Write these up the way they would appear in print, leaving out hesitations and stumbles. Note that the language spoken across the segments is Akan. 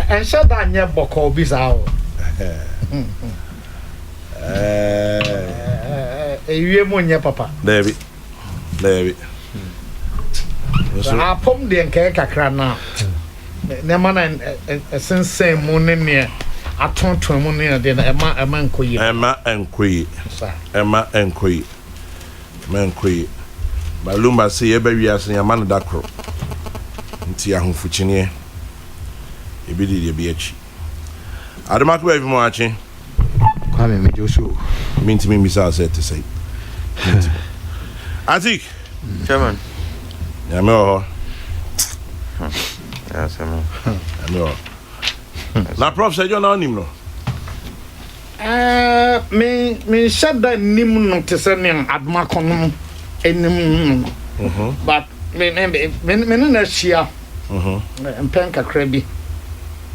and shut down your boko bizarre. You moon papa. David. I pump the cake now. Neman and since same morning near. I turned to a money then a man queen. Emma and Queen. Balumba say a baby as a man that crop. Tia home for Chinia. A biddy beach. I don't know if you're watching. Come with you, so. Mean to me, Miss I said to say. I think, Chairman. Yamo. Yes, Yamo. Na prof say you know him no. Me said that nim no to send him at Macono enim. But me na shia. And penka crabby.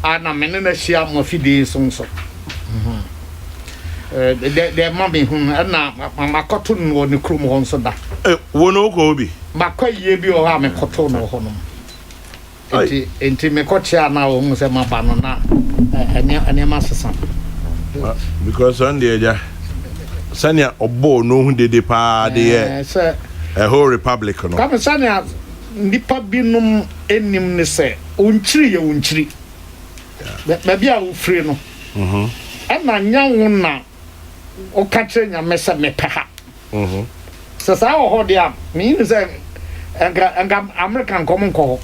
Ana me na shia mo fide so. The mommy whom na makoto no ni krum ho so da. Wono ko bi. Makwa ye bi o ha me koto no ho no. Enti me kocha na o hu se maba no na ene masesa. Because on the area Sanya obo no hu dede pa de a whole republic no. Come Sanya nipa binum enim ne se onchiri ye onchiri. Ba bia wo free no. Na nyanwo na o ka kire nyame se mepe ha. So sa wo ho dia me ni se anga American common call.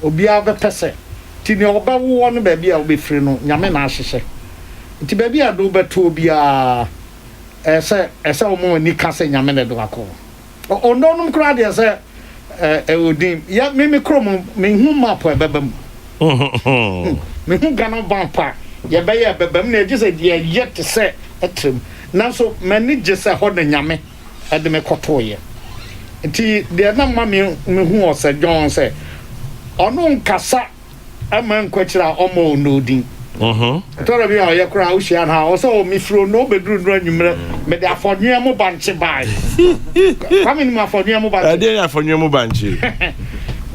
Obia be pese ti ne oba wo no ba bia wo be free no nyame na ahyehye. Ti ba bia do beto obia ese o mo ni ka se nyame na do akọ. O no num kra dia se odim ya me krom me hu map e bebam. Me hu gana bampa ye be ye bebam na eji se dia yet se etrem. Nanso mani je se ho na nyame e de me koto ye. Nti de na ma me hu o se John se ono nkasa ama nkwachira omo n'odin tora bi a yakura ohia na o so mi fro no bedru no anwumre me de afodwe mo banche bai kwame ni afodwe mo banche ade afodwe mo banche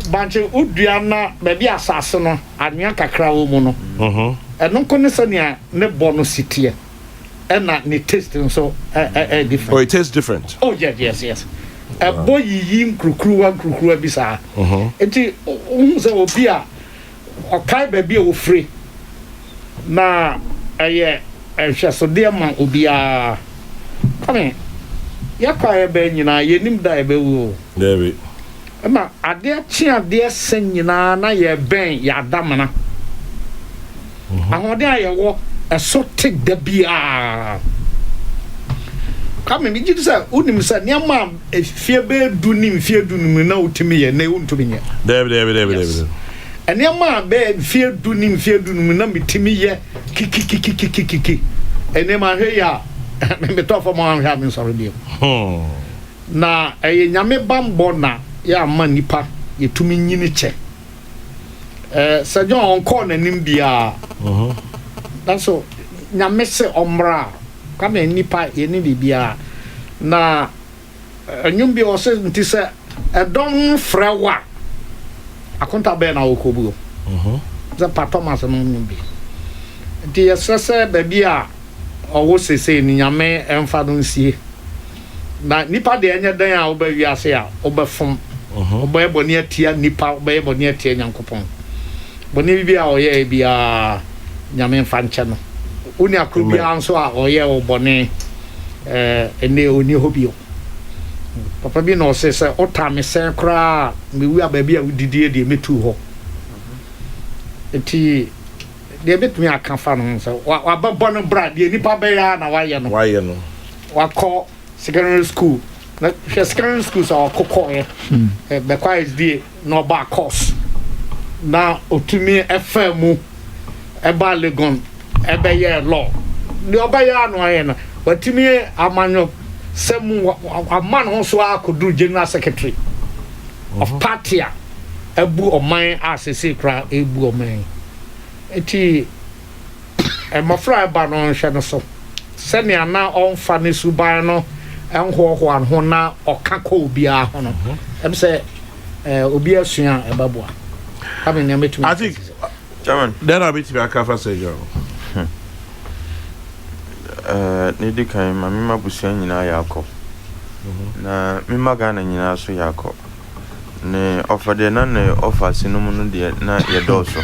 banche udua na be bi asase no anwea kakra wo mu no eno ko ne sania ne bo no sitie na ne taste so different. Oh, it tastes different. Oh yes. A boy yin krukruwa bisa. Enti unse obi a okai baby o free. Na eye ehwe so de ma obi a. Come yakwa ebe nyina yenim da ebe wo. David. Ma ade chi ade sen nyina na ye ben ya damana. Ahode aye wo eso tek da bia. Come me give say unim say niam efie be du nim fie du nim na utimi ye na untumi nye. David. Niam be fie du nim fie du nim na mitimi ye kiki. Enema hwe ya me to for ma hwa me sorry dim. Na nyame bambo na ya ma nipa ye tumi nyini che. Sajon onko na nim bia. So nyame se omra kama nipa ye ni bibia na anyum bi o se nti se edon frewa akonta be na okobuo za patomas no nyum bi nti yesese ba bia owo sese ni nyame emfa no nsie na nipa de enya dan a oba wiase a obefom oba eboni atia nipa oba eboni atia nyankopon boni bibia o ye bia nyame mfa nche no oni akrobia nso a oye obone ene oni hobio papa bi no se otame sen kra me wi ababi a udidie de metu ho eti de betumi aka fa no so wa babbo no bra de nipa be ya na waye no wakọ secondary school na secondary school so kokọ be kwa SD no ba course na otumi FM e ba legon ebe ye law ni oba ya no aye na watimi amanyo semu aman ho so akodu general secretary of party ebu oman asese kra ebu oman eti mafra ba no hwe no so sene ana onfa ne suban no enhoho an ho na okaka obi a ho no em se obi asua ebabua kabe ne metumi I think Chairman, then I'll be to be a cafe say, Nidi kai mamima busia nyina yakọ na mima Ghana nyina so yakọ ne ofade na ne offer sinum no de na ye doso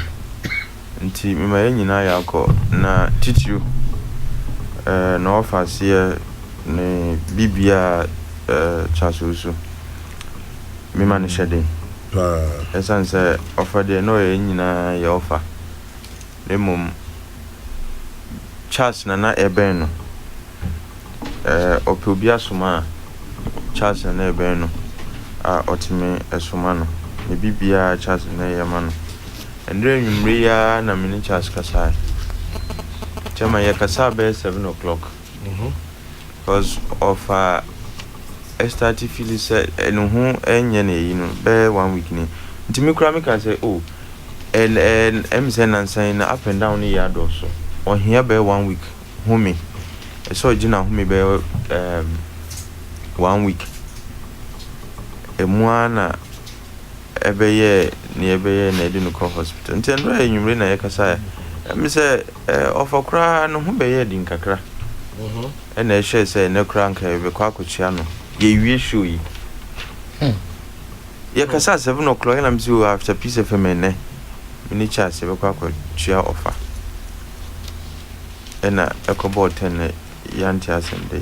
nti mima ye nyina yakọ na titiju na offer se ne bibia chasusu mima ne shede esanse ofade no ye nyina ye offer lemum Charles na eben no opobia suma Charles na eben no a otime esuma no ne bibia Charles na yema no endre nwumre ya na mini Charles kasa chama ya kasa be 7 o'clock because of start feel say eno ho enye na yi no be 1 week ni ntimi kura me kan say oh and emse na sign up and down ya do so on here be 1 week home so gina home be 1 week emuana ebeye na edinu ko hospital ntendo enwumre na yakasa me say ofokra no ho be ye din kakra na ehye say na kra nka be kwa akochia no ye wie show yi yakasa 7 o'clock na me say after peace fm ne mini chance be kwa akochia offer ena ekobo 10 yanti asende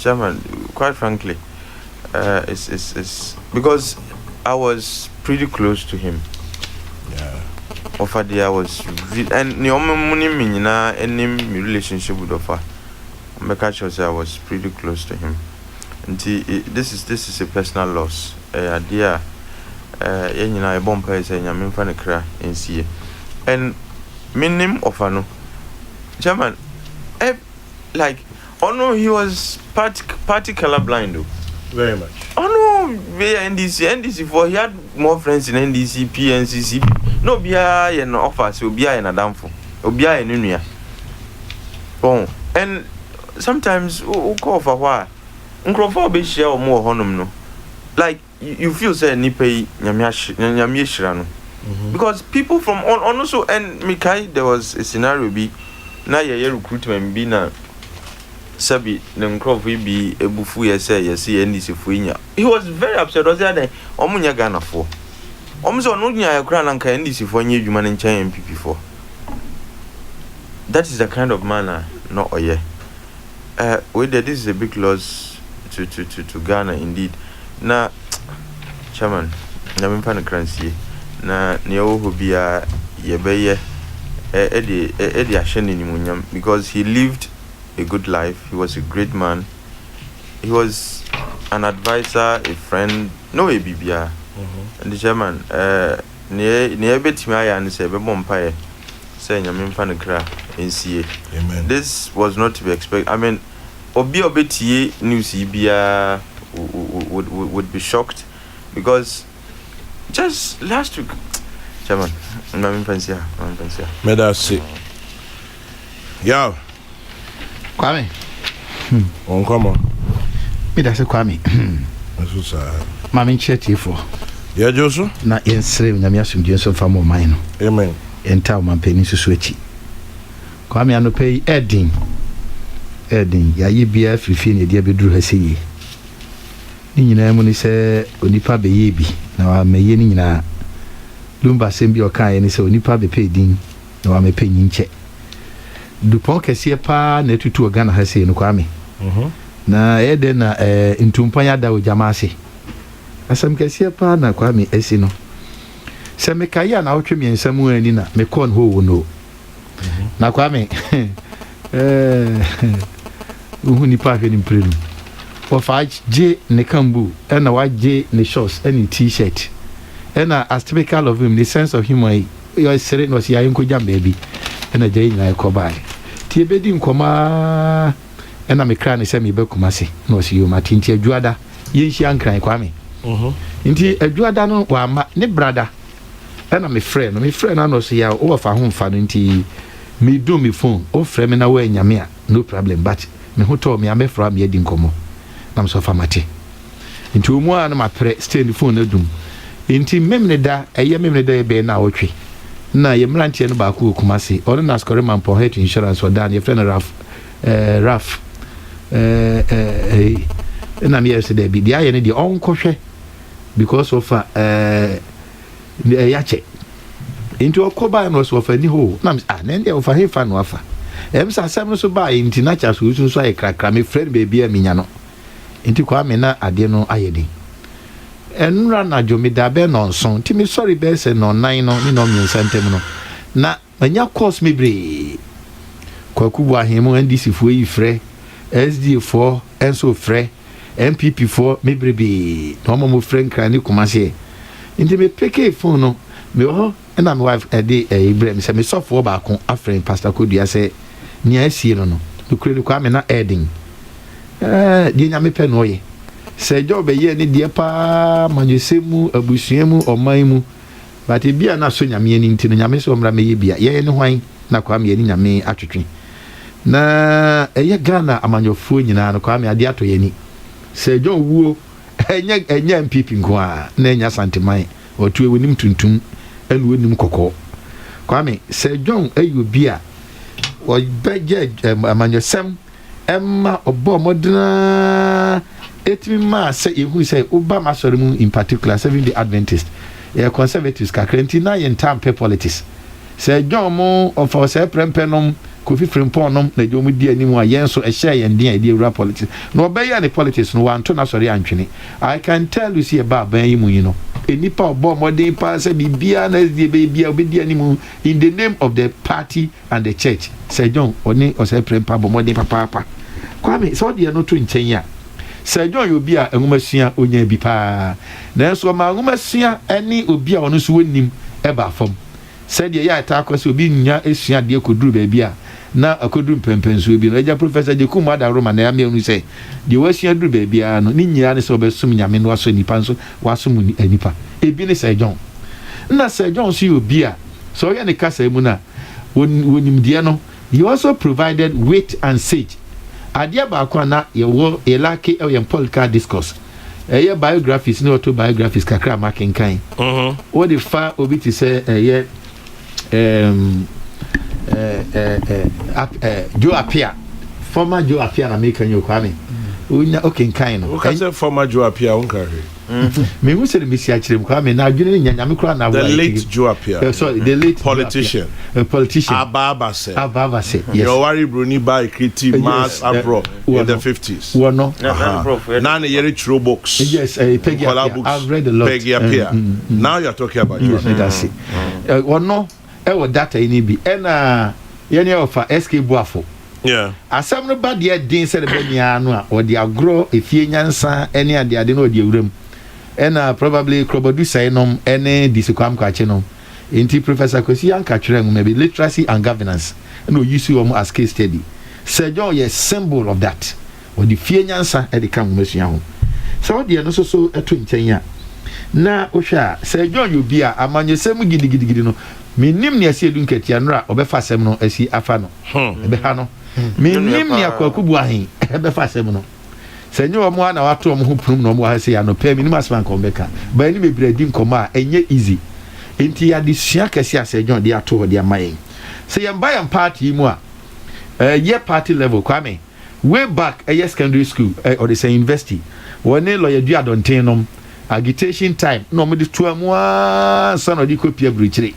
chairman quite frankly it's because I was pretty close to him offer there was and ni omuni minyina any relationship with offer make sure say I was pretty close to him and this is a personal loss idea yenyina e bompa say nyame mfa ne kra ensie and minim offer no German, like, oh no, he was party color blind though. Very much. Oh no, NDC for he had more friends in NDC, PNCC. No, bia in office, bia in a damfo, bia in Unia. Bon, and sometimes call for what? Uncrofa be share or more honum no. Like you feel say ni pay nyamyeshira no. Because people from on also and Mikai there was a scenario be na ye recruitment bi na sabi na nkrofo bi ebufu ye say NDC fo nya he was very upset was there omunya Ghana fo omso no nya ya kra na nka NDC fo nya adwuma ne nchen MPP fo that is the kind of manner no oye this is a big loss to Ghana indeed na chairman na me pan kransie na ne wo bia ye beye because he lived a good life. He was a great man. He was an advisor, a friend, no a bibia. And the chairman, near Betimaya and say, Bemompae, saying, I'm Fanakra in CA. This was not to be expected. I mean, Obi news Ibia would be shocked because just last week. Chairman, I'm pensia. Medasi. Yo. Kwame. On come on. Medasi Kwame. Eso sa. Mami nchetifo. Ya Josu? Na yensre nyame asumdie so fa mo man no. Amen. Enta o mampeni susu echi. Kwame anope Edin ya yibia fifi ne dia beduru ha seyi. Ni nyina mu ni se onipa be yebi na wa meye ni nyina lumba sembi okan ni se onipa be pe din na wa mepe nyinche dupon kese pa na tutu Ghana ha sei no Kwame na ede na ntumpanya da o jamase asam kese pa na Kwame esi no se me kaya na otwe miensam ani na me kon ho wo no na Kwame uhuni pa hwe ni mprenu ofa je ne kambu na wa je ne shorts and t-shirt and as typical of him the sense of humor you sere no si ayenko jam baby na je nyina ko bai ti ebedi nkoma na me kra ne se me be kumase no si yo matinti aduada yenhyi ankran Kwame nti aduada no wa ma ne brother na me friend na no so ya o fa ho mfa no nti me do me phone o frɛ me na wa nyame a no problem but me ho to me amefra me edi nkomo nam so fa mate nti omu a na ma pre stay the phone adum nti memne da eye memne da be na otwe na ye mrantie no ba ko Kumasi or na score man for health insurance or dan ye friend Raf na me yesterday bi dia ye ne de onkohwe because of yache into okoba no so fa ni ho na na ndie ofa he fa no afa sa sam no so ba into na cha so so ay krakra me friend baby a minya no into kwa me na ade no ayedi enra na jomida be no nson ti me sorry be se no nan no ni no mi santem no na anya course me bre kwakubu ahemu NDC fo yi frɛ SD4 enso frɛ MPP4 me brebe no mo frɛ nkra ni Kumasi nti me peke phone no me ho na my wife ede Ibrahim say me sofo ba ko afren pastor Kodua say ni asie no no kure kwa me na edin die nya me pe no ye say job ye ni die pa manyesemu abusuemu oman mu but bia na so nyame ni nti no nyame so mra me ye bia ye ne hwan na kwa me ni nyame atwetwe na eye Ghana amanyofo nyina no kwa me ade ato ye ni say John wuo enya MPP nko a na enya santeman otu ewonim tuntum enu wonim kokko kwa me say John ayobi a o beje amanyosem emma obo modena etimi ma say ehu say oba masore mu in particular Seventh-day Adventist conservatives kakrenti na yen tampe politics say John mo of our say prempenom Kofi Frimpon na jomu di animu a yenso ehye yen din ide ura politics no obeya ne politics no wanto na sori antwene I can tell you see about ban yimu yi no enipa obo modern pa say bibia na die bibia obedi animu in the name of the party and the church say John oni o say prempa bo modern papa kwame so de no to nchen ya say John obi a enwumasua onya bi pa na so ma enwumasua ani obi a ono so wonim eba fam say de ya ta akwase obi nya esua de koduru ba bia na akoduru pempenso bi no eja professor Jekum ada Roma na ya me unu say de wasua duru ba bia no ni nyira ne so obesum nyame no aso nipa nso wasum nipa ebi ne say John na say John so obi a so ya ne kasa mu na wonim de no he also provided weight and sage adia ba kwa na ye wo elake e political discourse ye biographies ne autobiographies kakra makenkan what the fa obi ti say Joe Apia former Joe Apia na make you kwame unya okenkan no okay say former Joe Apia on carry me who say me si akirem kwame na adwene nya nyame kra na the late Joe Apia sorry the late politician Ababa say yes your worry bruni by creative mass abroad in the 50s no now the yeri true books yes Peggy I've read a lot Peggy Apia now you are talking about Joe that's it no e data ini bi na yene ofa SK Buafo yeah asam no ba de din se de bania no a o de agro efie nyansa ene ade no de awuram na probably krobodu sai nom ene disikwam kwache nom enti professor Kosi anka twere ngum be literacy and governance no use you as case study Sir John ye symbol of that o de fie nyansa e de kan ngumesua ho so de no so eto nkyenya na o hwa Sir John you bi a amanyesem gidigidi no minim ne asi edunketia no a obefa asem no asi afa no ebe ha no minim ne akwakubu ahin ebefa asem no senye omo ana wato omo ho prum no omo ha se ya no pe minim asman ko beka ba ni bebredi nkoma a enye easy enti ya de sua kase asejon de ato de amayen se yem buy am party mu a ye party level kwame way back secondary school or the say university woni lawyer du adonten nom agitation time no mo de to amu san odi kopia bruchire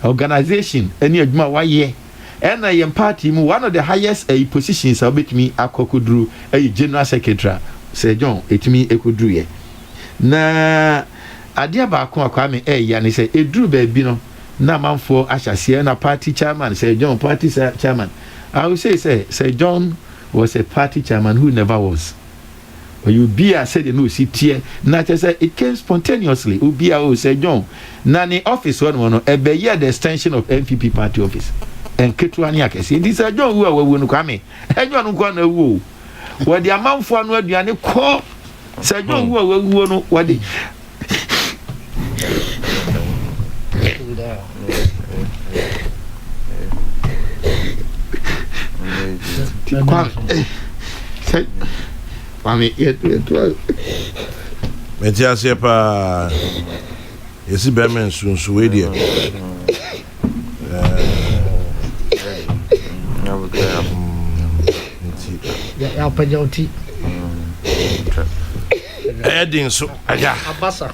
organization any adwuma waye and I am party mu one of the highest positions abetimi akokodru general secretary Sir John etimi ekodru ye na adia ba ko akwame ya ne say edru ba bi no na manfo ahyase na party chairman Sir John party chairman I will say Sir John was a party chairman who never was. Or you be a said no sit here na say it came spontaneously ubi a Sir John na ni office one e be year the extension of MPP party office and ketuani akese this Sir John wo no kwame enyo no kwa na wo wo de amanfo anu aduane ko Sir John wo no wo de Mami, Metia sepa esi bemen sunsu we dia. ya pajauti Edin so aja abasa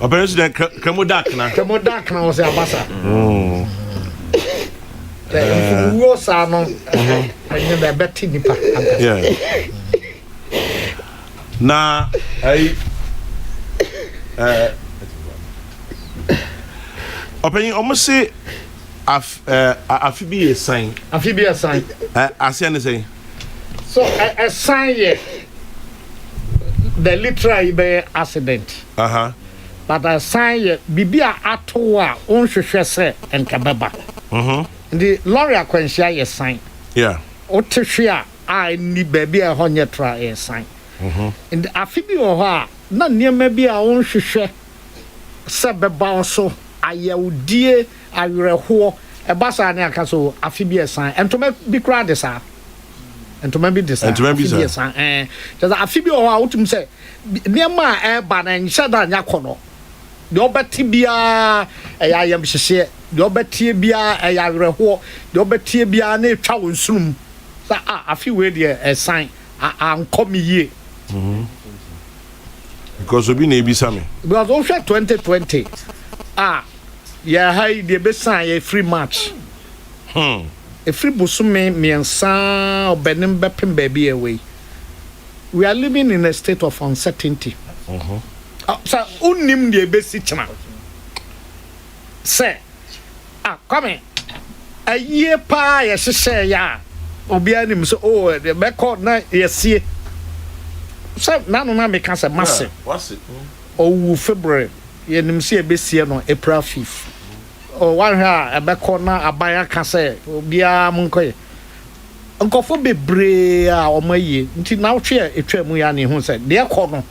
operation de kamodak na o se abasa wo sa no enye be beti nipa yeah na ai opening almost say afi a sign asian say so a sign yeah the literal be accident but a sign yeah bibia ato a onhwehwe se enkabeba the lorry akwanhia ye sign yeah otehwe a ni baby a honye tra ye sign and afi bi wo ha na niema bi a onhwehwe se beba so ayawdie awerɛhoɔ ɛbasa ne aka so afi bi ɛsan entoma bi kra de sa entoma bi de sa just afi bi o ha wotum sɛ nneɛma a ɛba na nhyɛ da nya kɔnɔ de obɛti bia ɛyɛ ayam hyehye de obɛtie bia ɛyɛ awerɛhoɔ de obɛtie bia na etwa wo nsunum sa afi we de ɛsan ankɔm yie because obi na ebisa me because o hwɛ 2020 yeah, hi, the best sign a free match. A free busume miensa or benim bepin baby away. We are living in a state of uncertainty. So unim the basic channel. Say, come in. A year pa yes say ya. Obianim so oh the record na yes ye. So na make us a massive. What's it? Oh February. Yenim see a besia no April 5th. O one ha ebekọ na abaya ka say obia munkoye nkofo bebre a omaye nti na wotwe etwa mu ya ne hu say de ekọ no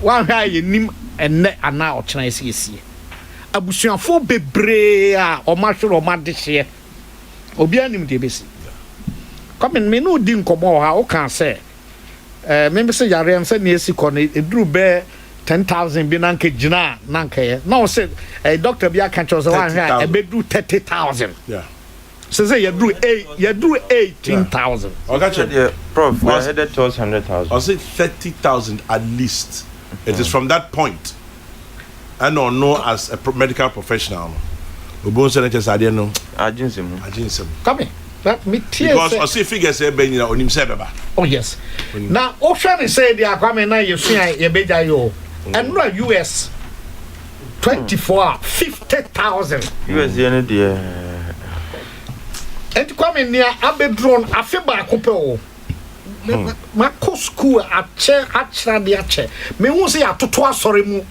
one ha yenim enne ana ochena esiesie abusuafo bebre a omahwere omadehye obia nim de besi come me no di nkomo ha o kan say me say yare am say ne esiko no eduru be 10,000 bi nanke jina nanke no say a doctor bi aka cho so one here e be do 30,000 yeah so say you do 18,000 okay prof I headed towards 100,000 I say 30,000 at least it is from that point and or know as a medical professional obon say just ade no aginsem come that me tears because I see figures say be nyina onim say beba oh yes now o hwe say the akwame na yesua ye beja yo and no US 24 50,000 US yen de et kwame nia abedron afeba akopɛ ma ko school achra de ache me hu se atoto asɔre mu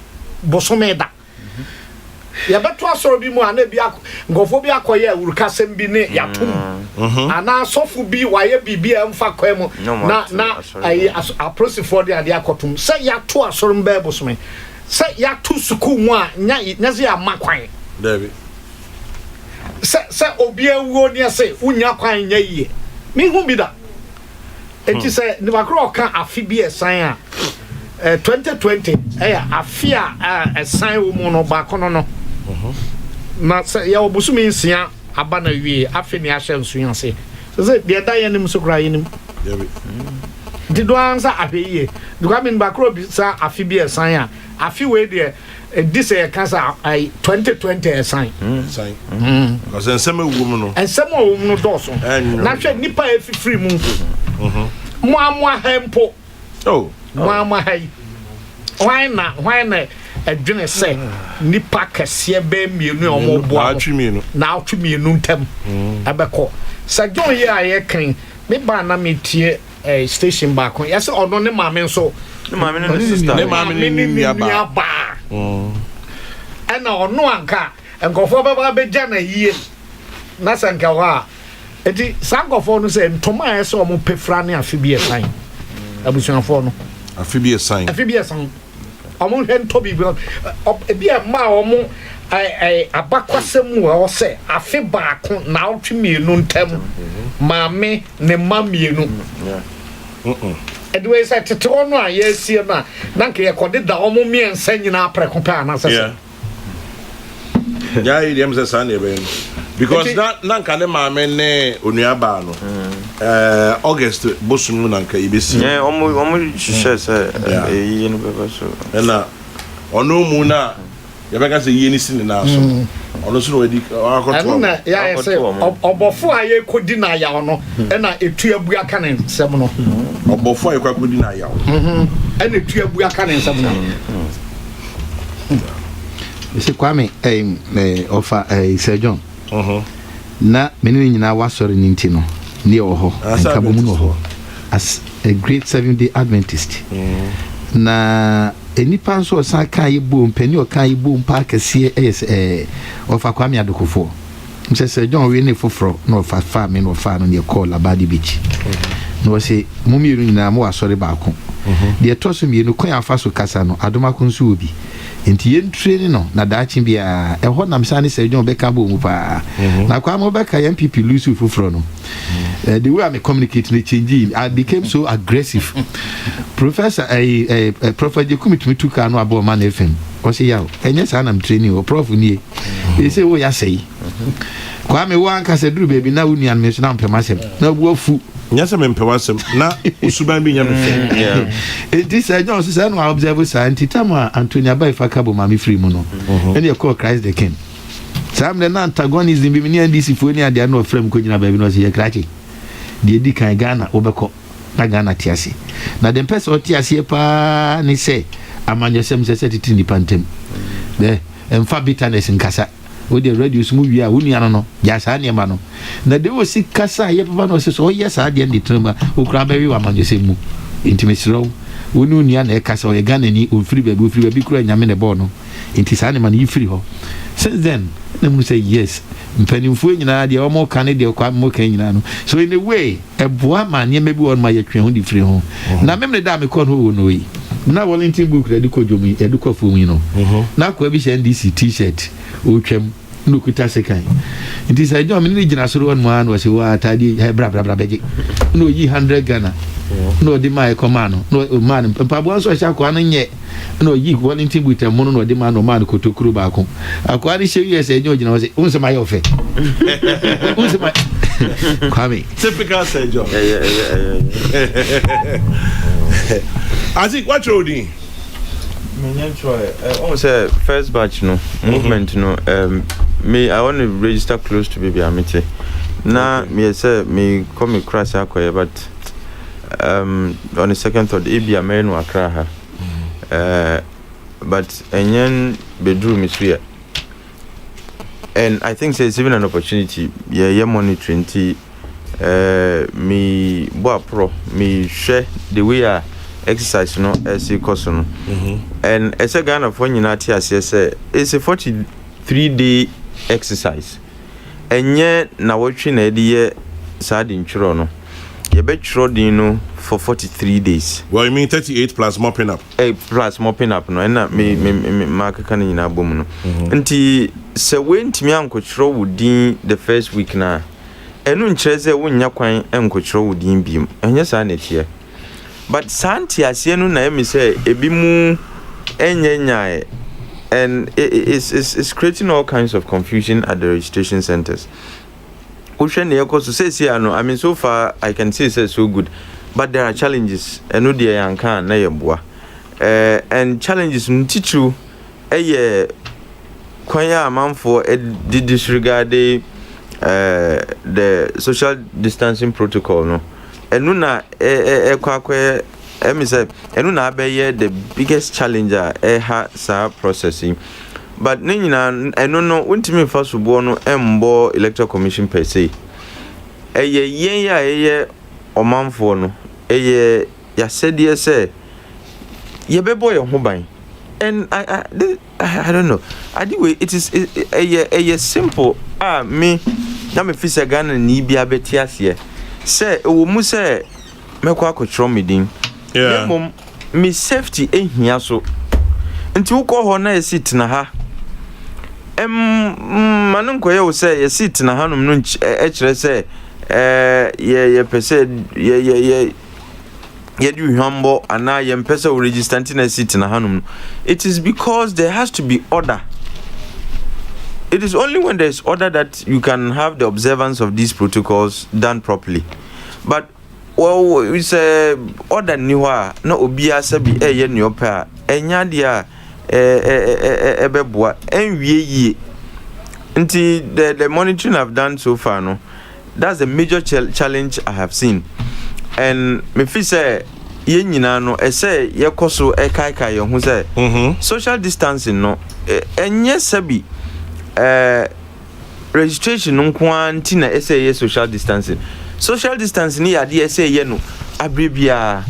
bosome da ya beto asɔre bi mu ana bi ngofo bi akoye awurukasem bi ne yatom ana sofu bi waye bibia mfa kwa mu na aprosifo de ade akotom se yato asɔre mba bosome se yato school mu a nyaze amakwan David se obi awuo ne se unya kwan nya yie me hu bi da enti se ne bakro ka afi bi esan a 2020 afi a esan wo mu no ba kono no na se ya obusumi nsia aba na wie afi ne ahye nsuya se se de da ye nim so kra ye nim di do ansa abeye do ka min bakro bi sa afi bi esan a afi we de this cancer 2020 sign because ensem ewum no doso na hwe nipa efifiri mu mo hempo oh mo hai why na adwene se nipa kese be mienu omo boa na atwemi nu ntam abekọ sajon ye aye kan me ba na metie station back on yes ono ne maame nso ne maame ne sister ne maame ne nua ba ana ono anka nkofo baba beja na yie na sanka wa eti sankofo no se ntoma ese omo pefra ne afi bi esan abusuafo no afi bi esan omo hwe ntobi bi ebi ma omo abakwasem wo se afi baako na otwemienu ntam maame ne mamienu edwe say tete ono a yesie na nanka ye kode da omo miensa nyina preko pa na sese ya idem se san ebe because nanka ne maame ne onuaba no August bosum nanka ibesi omo hye say eyi no beba so na ono mu na yabeka say yie ni sin na so ono so wadi akoto na ya say obofo aye kodi na ya no na etu abu aka ne nsem no obofo aye kodi na ya na etu abu aka ne nsem no ese kwame ofa Sir John na menene nyina wasori ninti no ne oho nkabomu no ho as a great 7-day Adventist na enipa nso san kan yibo mpani o kan yibo mpa kese ofa kwame adokofo Sir John we ne foforo na ofa fa me no ofa no ne call abadi beach no se mumiru nyina mo wasori baako de toso mi no kwan afa so kasa no adoma ko nso obi enti yentreni no na daachi bia eho nam sane Sir John beka bo mu pa na kwa mo beka MPP Lucy foforo no the way I communicate no change I became so aggressive professor Prophet Jekumi tuka no abo man FM o se yawo enye sa nam training o prof nie e se wo ya sei kwa me wan ka se duru baby na wuni an me so na mpema sem na bu afu nyasa me mpema sem na usuban bi nya me fe enti Sir John so no observe sa enti tama Antonia Bai Fakabo mami free mu no ene e call Christ the King sam na antagonism bi me NDC fo ni ade na ofrem ko nyina baby no se ye krache de di kan Ghana obekọ na Ghana tiase na dem person tiase pa ni se amanyesem se titi ni pantem de emfa bitterness nkasa o de radio mu wi a woni ano no ya sa ne ma no na de o si kasa ye papa no se so yes a de ndi trema o kura ba wi wa amanyesem mu intimesiro woni unia na e kasa o ye Ghana ni o free baby kura nyame ne bo no inti sa ne ma ni free ho since then na mu say yes mpanimfo nyina de o mo kan de kwa mo kan nyina no so in a way eboa ma ne mebi won ma ye twen ho di free ho na memne da me kon ho no yi na volunteer book ready ko jomi e du ko fo mu no na kwa bi she NDC t-shirt o twem no kuta sekan nti Sir John me ni gina soro won ma no se wa atade bra beje no yi 100 Ghana no di ma e komano no man pabo so sha kwa no nye no yi volunteer book mo no di ma no man ko tokuru ba ko akwa ni she Sir John gina se unse ma yo fe unse ma kwame typical Sir John I think what you doing almost first batch no movement no I want to register close to baby amite na me say me come across akoye but on the second thought ebi amen no akra ha but enyen bedroom is here and I think it's even an opportunity yeah monitoring me bo pro me share the way I exercise no as a course no and as a Ghana for nyina ti ase say it's a 43-day exercise enye na wotwe na ede sad intro no ye be tro din no for 43 days. Well, you mean 38 plus mopping up? Plus mopping up no and me mark kan nyina bom no nti se we ntimi ankotro wudin the first week na enu nkyere se wonya kwan ankotro wudin biem enye sa na tie but santi asie no na emi say ebi mu enyenyae and it's creating all kinds of confusion at the registration centers. I mean, so far I can say it's so good, but there are challenges. And challenges teach you kwanya amount for disregard the social distancing protocol no. And nuna the biggest challenger sa processing. But nina I don't know untimi first no embo electoral commission per se. Eye omanfo no ya said yes ye bebo your hoban. And I don't know. Anyway, it is a simple me na me fisa Ghana ni bia betiasie. Say wo mu say mekwa akotro medin. Yeah. Mom me safety ehia so. Nti wo ko ho na sit na ha. Manon ko ye say sit na ha no no kire say ye pese ye do humble and na ye pese o register na sit na ha no. It is because there has to be order it is only when there is order that you can have the observance of these protocols done properly. But it's a order niwa no obia sabi ye nyopa enya dia ebeboa enwie yi. Nti the monitoring I've done so far no, that's a major challenge I have seen. And me feel say ye nyina no say ye koso kai ye hu say social distancing no enye sabi registration no kwanti na say ye social distancing ni ade say ye no abribia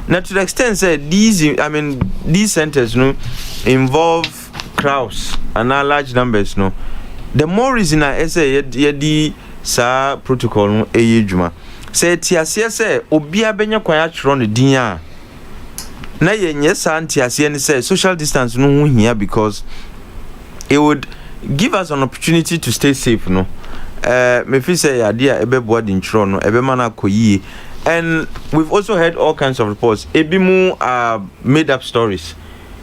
na to the extent say these centers no involve crowds and large numbers no, the more reason I say ye di sa protocol no juma say tiasie say obia benya kwan atro no din a na ye nye sa tiasie ni say social distance no hu hia because it would give us an opportunity to stay safe no. Me feel say idea ebeboa din tro no ebema na koyie. And we've also heard all kinds of reports. Ebimu are made up stories.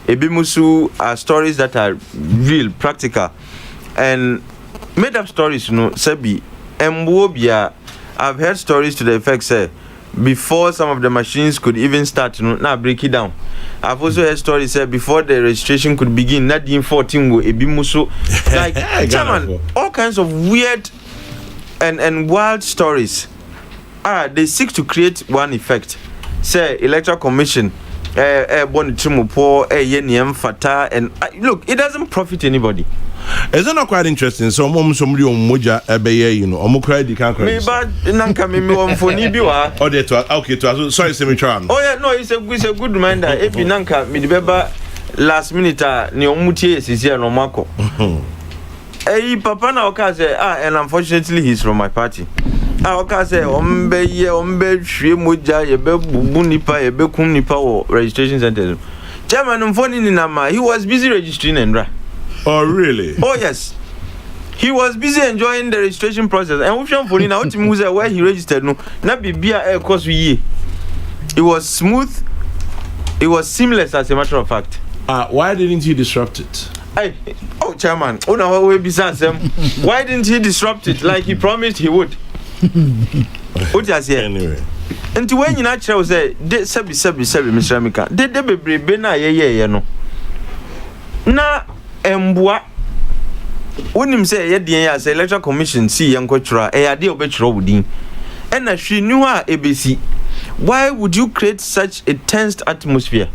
Ebimusu are stories that are real, practical. And made up stories, Sebi, Mbobia, I've heard stories to the effect, say, before some of the machines could even start, now break it down. I've also heard stories, say, before the registration could begin, not the 14 go, Ebimusu. Like, German, all kinds of weird and wild stories. They seek to create one effect. Say, Electoral Commission, fata, and look, it doesn't profit anybody. Isn't that quite interesting? So, somebody on Moja, Omukra, can't me, but Nanka, me, oh, okay, sorry, Semitran. Oh, yeah, no, it's a good reminder. If you Nanka, me, the last minute, Neomuti is here, no Marco. Papa now can say, and unfortunately, he's from my party. I say, ombe shwe moja yebe bunipa yebe kumnipa or registration center. Chairman mfoni ni nama, he was busy registering and Oh really? Oh yes. He was busy enjoying the registration process. And option for na ultimately where he registered no na bibia air course we. It was smooth. It was seamless as a matter of fact. Why didn't he disrupt it? Chairman, why didn't he disrupt it like he promised he would? What you say? Anyway. And to when you naturally say, Sebi, Mr. Mika, de be na ye no. Na embwa. Unim say ye dear as Electoral Commission see young coachra, ade obetro wudin. And as she knew her ABC. Why would you create such a tense atmosphere?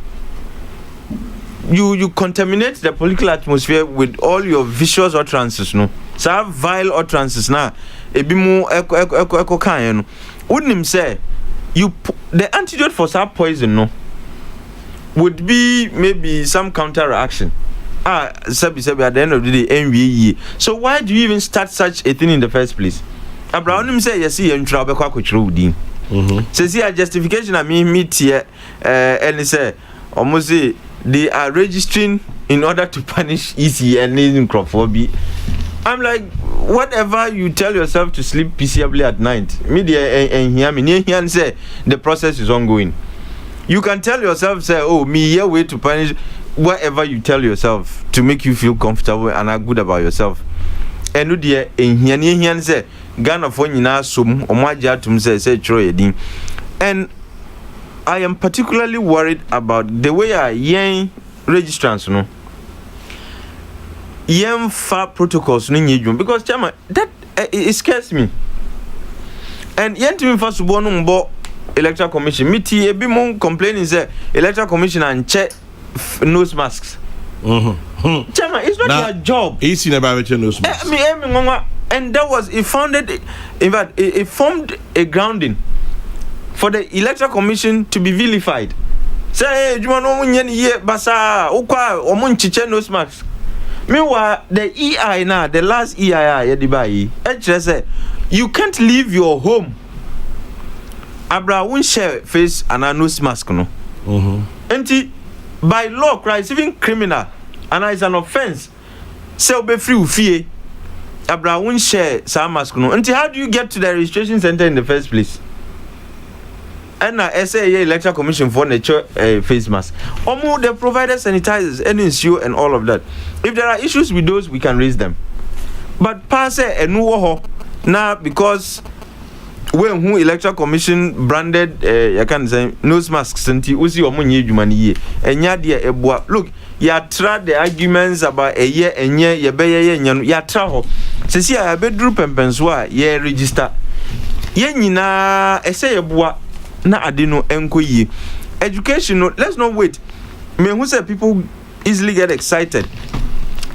You contaminate the political atmosphere with all your vicious utterances, no? So vile utterances now. Ebimu eko kan no. Wouldn't say the antidote for that poison no would be maybe some counter reaction. Sebi at the end of the day NVE. So why do you even start such a thing in the first place? Abraham say yes you trouble kwa kwetro udin. Say see a justification I meet here and say almost say they are registering in order to punish EC and necrophobic. I'm like, whatever you tell yourself to sleep peaceably at night, media and hear me and say the process is ongoing. You can tell yourself, say, oh, me here way to punish whatever you tell yourself to make you feel comfortable and are good about yourself. And no dear and here say, Ghana for you sum or my jatum say Troy. And I am particularly worried about the way I yang registrants, no. Yem far protocols no because chairman that it scares me. And yen to me first born mbo Electoral Commission miti ebi mon complaining say Electoral Commission and check nose masks. Chairman, it's not their job. It's in about nose masks. And that was it formed a grounding for the Electoral Commission to be vilified. Say you want no munyen ye basa ukwa omun chiche nose masks. Meanwhile, the EI now, the last EII, say you can't leave your home. Abra won't share face and a nose mask, no. And by law, Christ, even criminal, and it's an offense. So be free fear. Abra won't share some mask, no. And how do you get to the registration center in the first place? And now SAA Electoral Commission for nature face mask. Omo they provided sanitizers and ensure and all of that. If there are issues with those, we can raise them. but pass enu wo ho na because when who Electoral Commission branded you can say nose masks nti usi omo nye adwuma ne yie enya de eboa look ya tra the arguments about eye enye ye beye ye nya no ya tra ho sesi ya bedru pempenso a ye register ye nyina ese ye boa na ade no enko yie education no let's not wait me who say people easily get excited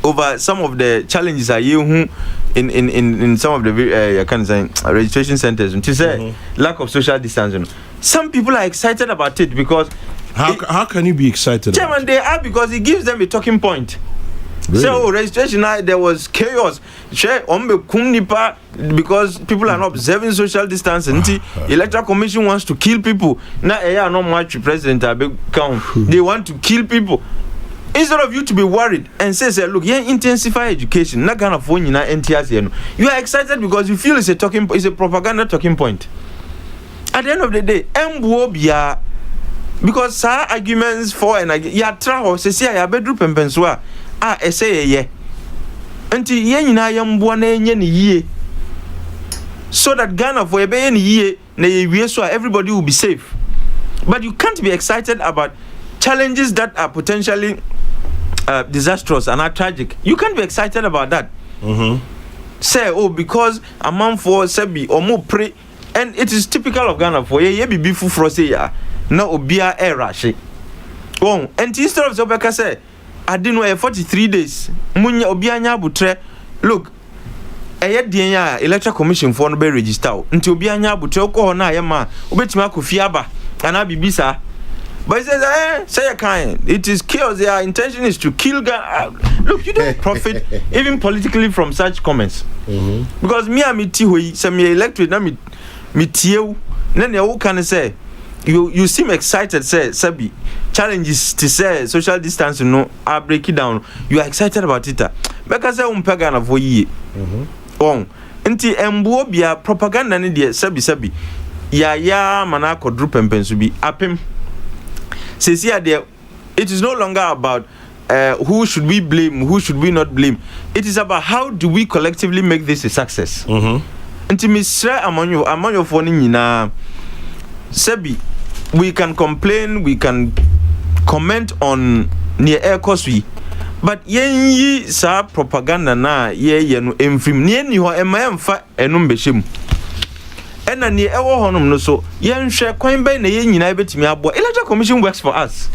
over some of the challenges are you who in some of the I can say registration centers to say lack of social distancing. Some people are excited about it because how can you be excited? Chairman, they are because it gives them a talking point. Really? So registration there was chaos. Because people are not observing social distancing. Electoral Commission wants to kill people. Now not much president count. They want to kill people. Instead of you to be worried and say look, yeah, intensify education. Not kind of phone you are excited because you feel it's a propaganda talking point. At the end of the day, because sir arguments for and ya traho say ya bedru pempenswa essay ye. Anti ye nyina yamboa na enye ne yie. So that Ghana for ebe ne yie na ye wie so everybody will be safe. But you can't be excited about challenges that are potentially disastrous and are tragic. You can't be excited about that. Say because a man for sebi or more pray, and it is typical of Ghana for ye be bifu frose ya na obia era she. Oh, and instead of Zobeka say I didn't know 43 days munya obia nya butre look eye den ya Electoral Commission for no be register nti obia nya butre ko ho na ye ma obetima akofi aba ana bibisa. But he says, say a kind. It is chaos. Their intention is to kill Ghana. Look, you don't profit even politically from such comments. Because me and me tihui, say me electorate, na me tiu. Then you can say, you seem excited. Say, Sabi, challenges to say social distancing. No, I break it down. You are excited about it. Because I Ghana for ye. Nti embuo bia propaganda ni de Sabi. Ya mana kodru pempensu bi apem. It is no longer about who should we blame, who should we not blame. It is about how do we collectively make this a success. Nti misra amanyo for nyina Sebi, we can complain, we can comment on near air coswe, but ye sa propaganda na ye no emfim ne ni ho emfa enum behim. And ni ewo honum no so yen hwe kwan ben na yen nyina betimi abo. Electoral Commission works for us.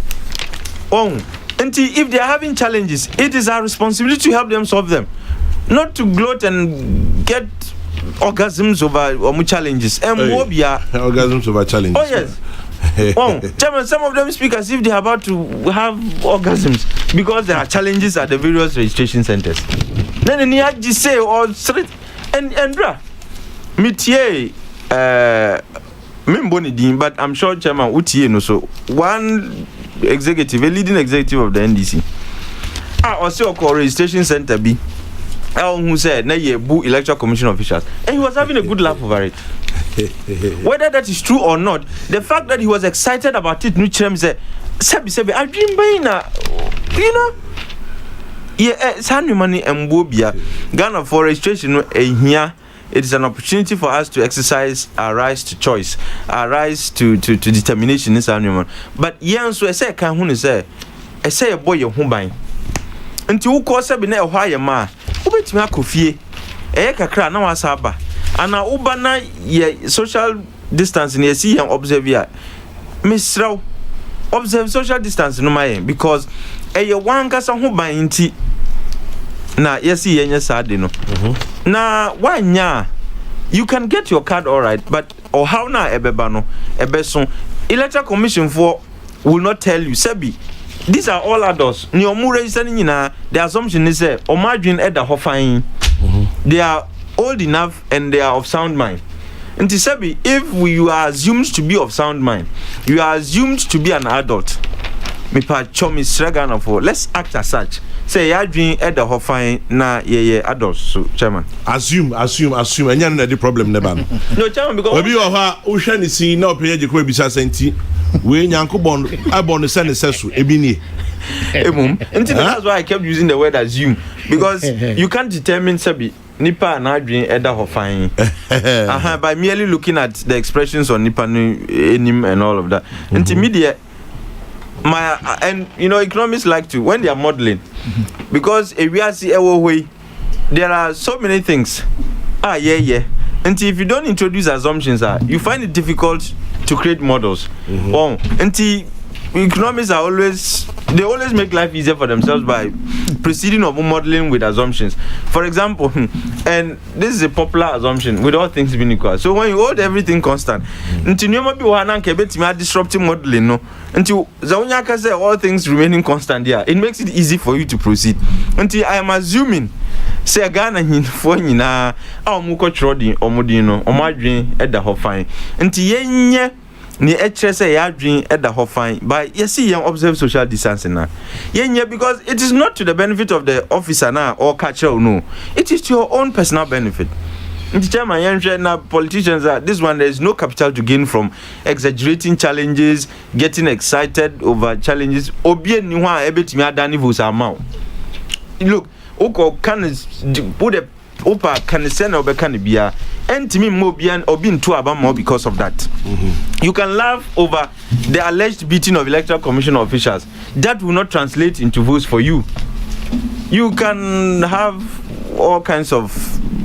If they are having challenges, it is our responsibility to help them solve them, not to gloat and get orgasms over challenges. Orgasms over challenges. Oh yes. Chairman, some of them speak as if they are about to have orgasms because there are challenges at the various registration centers. Then ni aji say or straight and bra mitie but I'm sure Chairman Utie no so one executive, a leading executive of the NDC. Also called registration center B. Who said na ye boo Electoral Commission officials, and he was having a good laugh over it. Whether that is true or not, the fact that he was excited about it, Nuchem said, Sebi, I dream by you know. Yeah, Sandy money and Bobia Ghana for registration here. It is an opportunity for us to exercise our rights to choice, our rights to determination in this animal. But so I say, can who say, I say a boy your home buying. Until you call Sabine or hire ma, who bet me a coffee, a kakra no asaba, and a ubana ye social distancing, ye see and observe ya. Miss Row, observe social distance no my because a one cast on who buying tea. Na yes sad no. Na why nya you can get your card all right, but or how na ebeba no ebeso Electoral Commission for will not tell you Sebi these are all adults ni omu register nyina. The assumption is say omadwin eda ho fine. They are old enough and they are of sound mind. And Sebi, if you are assumed to be of sound mind, you are assumed to be an adult. Me pa chomi sragana for let's act as such. Say ya dream at the hofine na ye adults so Chairman. Assume and you no problem never. No Chairman because obi o ha o hwe ni sin na opeye je ko ebisa senti we nyanko bon abon send sesu ebi ni that's why I kept using the word assume because you can't determine Sabi nipa na adwen eda ho fan by merely looking at the expressions on nipa enim and all of that. Media and economists like to when they are modeling because if we are see way there are so many things and if you don't introduce assumptions you find it difficult to create models. Economists they always make life easier for themselves by proceeding of modeling with assumptions. For example, and this is a popular assumption with all things being equal. So when you hold everything constant, until you might be disrupting modeling, no, until Zawunyaka say all things remaining constant, it makes it easy for you to proceed. Until I am assuming say Ghana in for na muko trodi omodino omadwin eda ho fine. Until yenye ni say yadwin eda ho fine but you see you observe social distancing na because it is not to the benefit of the officer na or catcher no, it is to your own personal benefit. The chairman na politicians this one there is no capital to gain from exaggerating challenges, getting excited over challenges. Obie ni wa ebetimi adani votes amount. Look, oko can put a opa can send or can be entimi mobian or being too about more because of that. You can laugh over the alleged beating of Electoral Commission officials. That will not translate into votes for you. You can have all kinds of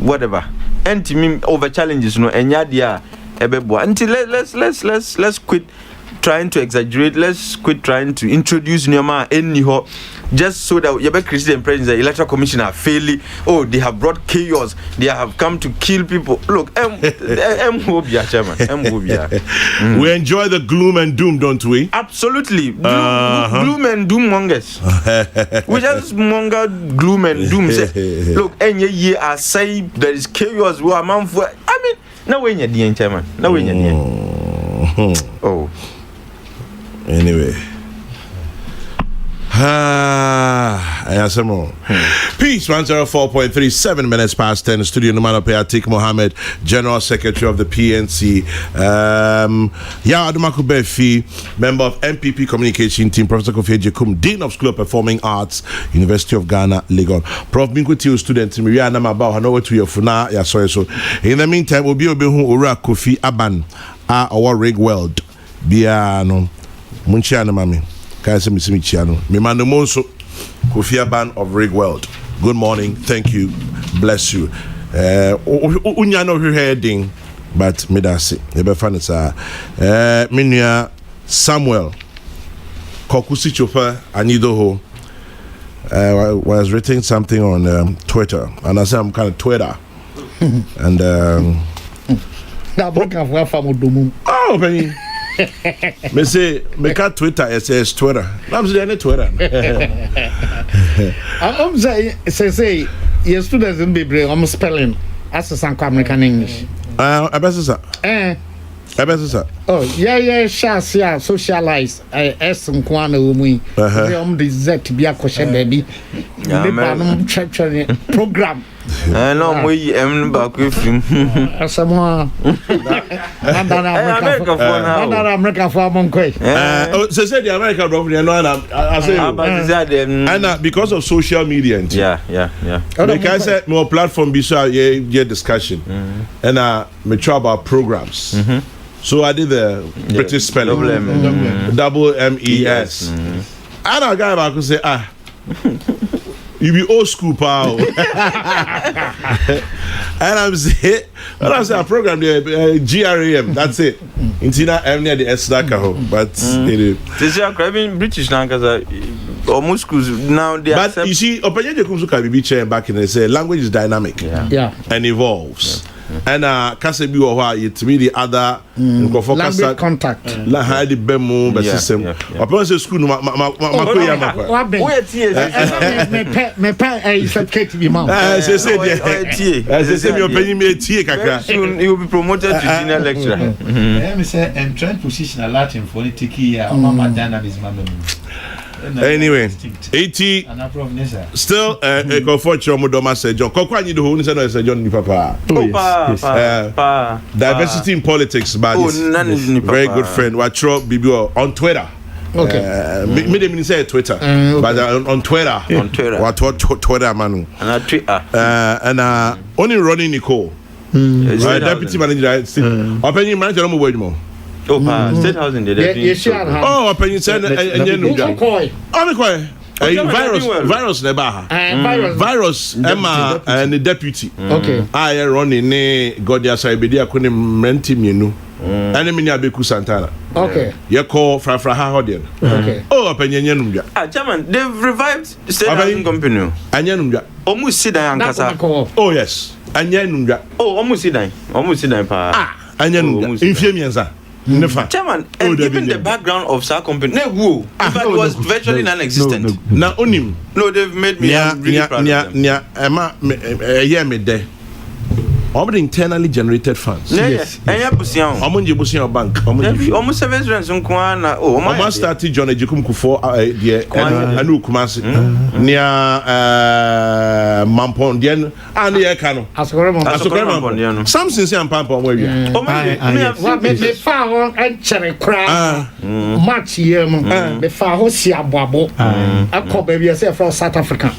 whatever entimi over challenges, enyadia ebebo. Until let's quit trying to exaggerate. Let's quit trying to introduce Nyama anyhow just so that Yebe Christian President, the Electoral Commission are failing. Oh, they have brought chaos. They have come to kill people. Look, chairman. We enjoy the gloom and doom, don't we? Absolutely. Gloom and doom mongers. We just monger gloom and doom. Say, look, any year I say there is chaos. I mean, no way in the chairman. No way in the Oh. Anyway. Peace 104.37 minutes past 10. Studio Numano Atik Mohammed, General Secretary of the PNC. Adumaku Befi, member of MPP Communication Team. Professor Kofi Ejekum, Dean of School of Performing Arts, University of Ghana, Legon. Prof Binkuti student we are now about Hanover to your Funa. So in the meantime, we'll be Ura Kofi Aban, our rig world. Biano Munchiana Mami. Mimano Monso, Kofi Aban of Rig World. Good morning, thank you, bless you. Unyano heading, but Midasi, Ebefanisa, Minya Samuel, Kokusi Chopa, Anidoho, was writing something on Twitter, and I said I'm kind of Twitter, and oh, Benny. Me say me cat Twitter says Twitter. I'm saying Twitter. I'm say your students in Bible I'm spelling as a Sanko American English. Oh yeah socialize as some kwana umi the Z be a question baby program no we back with him someone America for Monkoy so say the American probably I say and because of social media like I said more platform be so yeah discussion and me try about programs. So I did the British spelling, double MES. And a guy back could say, you be old school, pal. And I'm saying, a program there, GRAM, that's it. Intina M near the Esdakaho, but this is British now because almost schools now they but you see, Opinion Kumsuka be chair back in the say language is dynamic and evolves. And Kasebi or it really other language contact la hadi bemu be system upon say school me certificate be ma say me opinion me tie kakra soon he will be promoted to senior lecturer me say entrant position a Latin for it here mama dynamism. Anyway, 80 still go for Chomodoma said John Kokwani the whole said John Papa. Diversity in politics, but very good friend. Watch Bibio on Twitter. Okay. Me dem say Twitter. But on Twitter. What Twitter man. And Twitter. And only Ronnie Nicole. Deputy manager. Open manager no word more. State House in the open said virus never virus Emma and the deputy. Okay. I running ne Godia Saibedi akone menti mienu. Enemy na Beku Santana. Okay. You call Fra Hodien. Okay. Open yenum. Chairman, they've revived State Housing Company. Anyanum. Almost sit down Kasa. Oh yes. Anyanum. Oh, almost sit down. Almost sit down pa. Anyanum. Infamianza. Chairman, and given the background of Sa company, it was virtually non-existent. Now, onim. No, they've made me really proud of them. Internally generated funds. Yes. And you Busian bank. Almost 7 rents on Kwana. Oh, my started John Ejukum Kufo, Anu Kumasi, near Mampondian, and the Ekano. Something say I'm Pampa where you are. Me found and cherry crab. Much year, me found Hosia Babo. I call baby yourself from South Africa.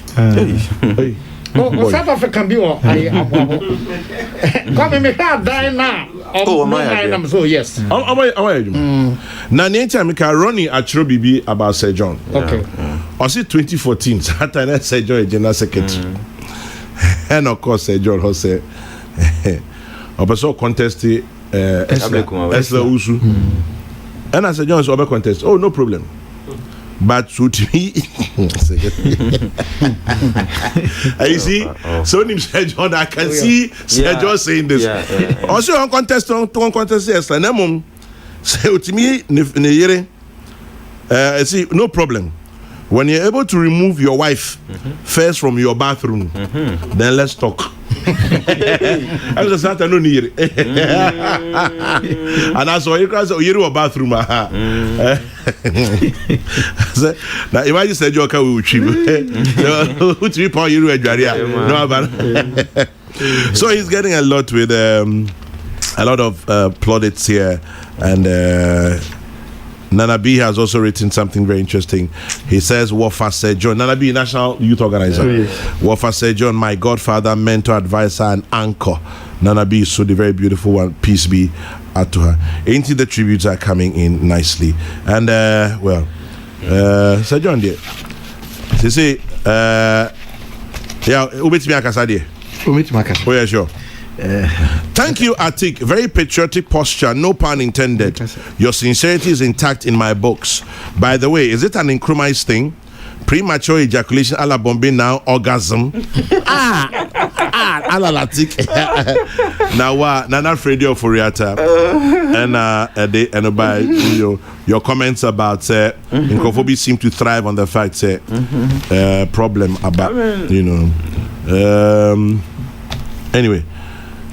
Oh, South African be all I come me have die now. Oh, my so yes. Now, nature me can Ronnie Achro Bibi about Sir John. Okay. I see 2014. Saturday Sir John General Secretary. And of course Sir John has said also contested Esla Usu. And I said John is over contest. Oh, no problem. But to me, you see, so Sir John, I can see Sir John saying this. Also, on contest, yes, and then say to me, see, no problem. When you're able to remove your wife first from your bathroom, then let's talk. I was not no near. And I saw you guys your bathroom. Now imagine said you can with you. So he's getting a lot with a lot of plaudits here, and Nana B has also written something very interesting. He says, Wafa Sir John, Nana B, National Youth Organizer. Oh, yes. Wafa Sir John, my godfather, mentor, advisor, and anchor. Nana B, so the very beautiful one. Peace be to her. Ain't the tributes are coming in nicely. And, Sir John, dear. They say, yeah, Ubit Miakasa, oh, yeah, sure. Thank you, Atik. Very patriotic posture, no pun intended. Your sincerity is intact in my books. By the way, is it an incremental thing? Premature ejaculation a la Bombay now, orgasm. A la Latik. Now, Nana Fredio Furiata. And by your comments about Nkofobi seem to thrive on the fact problem about, anyway.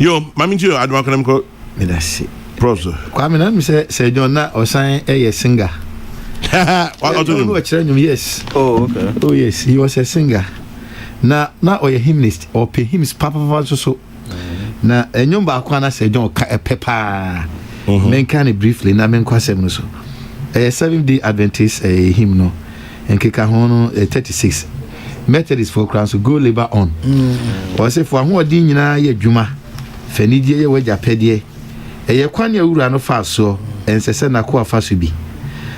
Yo, mami jo adwa konem ko me da se proso kwame na me say John na osan singer. Yes. Oh, okay. Oh, yes, he was a singer. Na oye hymnist or pay hymns papa so. Na enyom ba kwa na Sir John ka pepa. Men kan briefly na men kwasem no so. 7-day Adventist hymn no. Enkeka ho no 36. Methodist for crown so go labor on. Or say for ho din nyina ye dwuma. Fenidie ye waja pedie. Eye kwan ya wura no fa so ensese na ko afa so bi.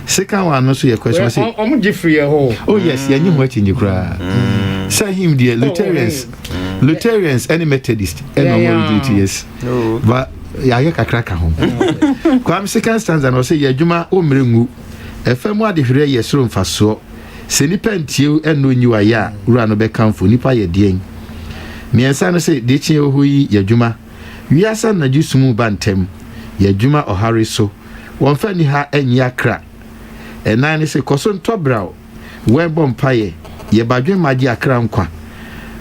Second one no so ye question say omo Jeffrey ho. Oh yes, ye nyi ho achinji kra. Say him the Lutherans and Methodist and no yes. But ya ye kakra ka ho. Kwam second stanza no say ye dwuma o mrengu. Efemu ade hwere ye soro mfa so. Se nipa ntie eno nyi wa ya wura no be kanfo nipa ye dien. Miensa no say de chi ho yi ye dwuma. Wiasa na jusumu bantem ye dwuma ohare so. Wonfa ni ha enyi akra. Enan ne se koso ntobraw we bompaye ye badwe magi akra nkwa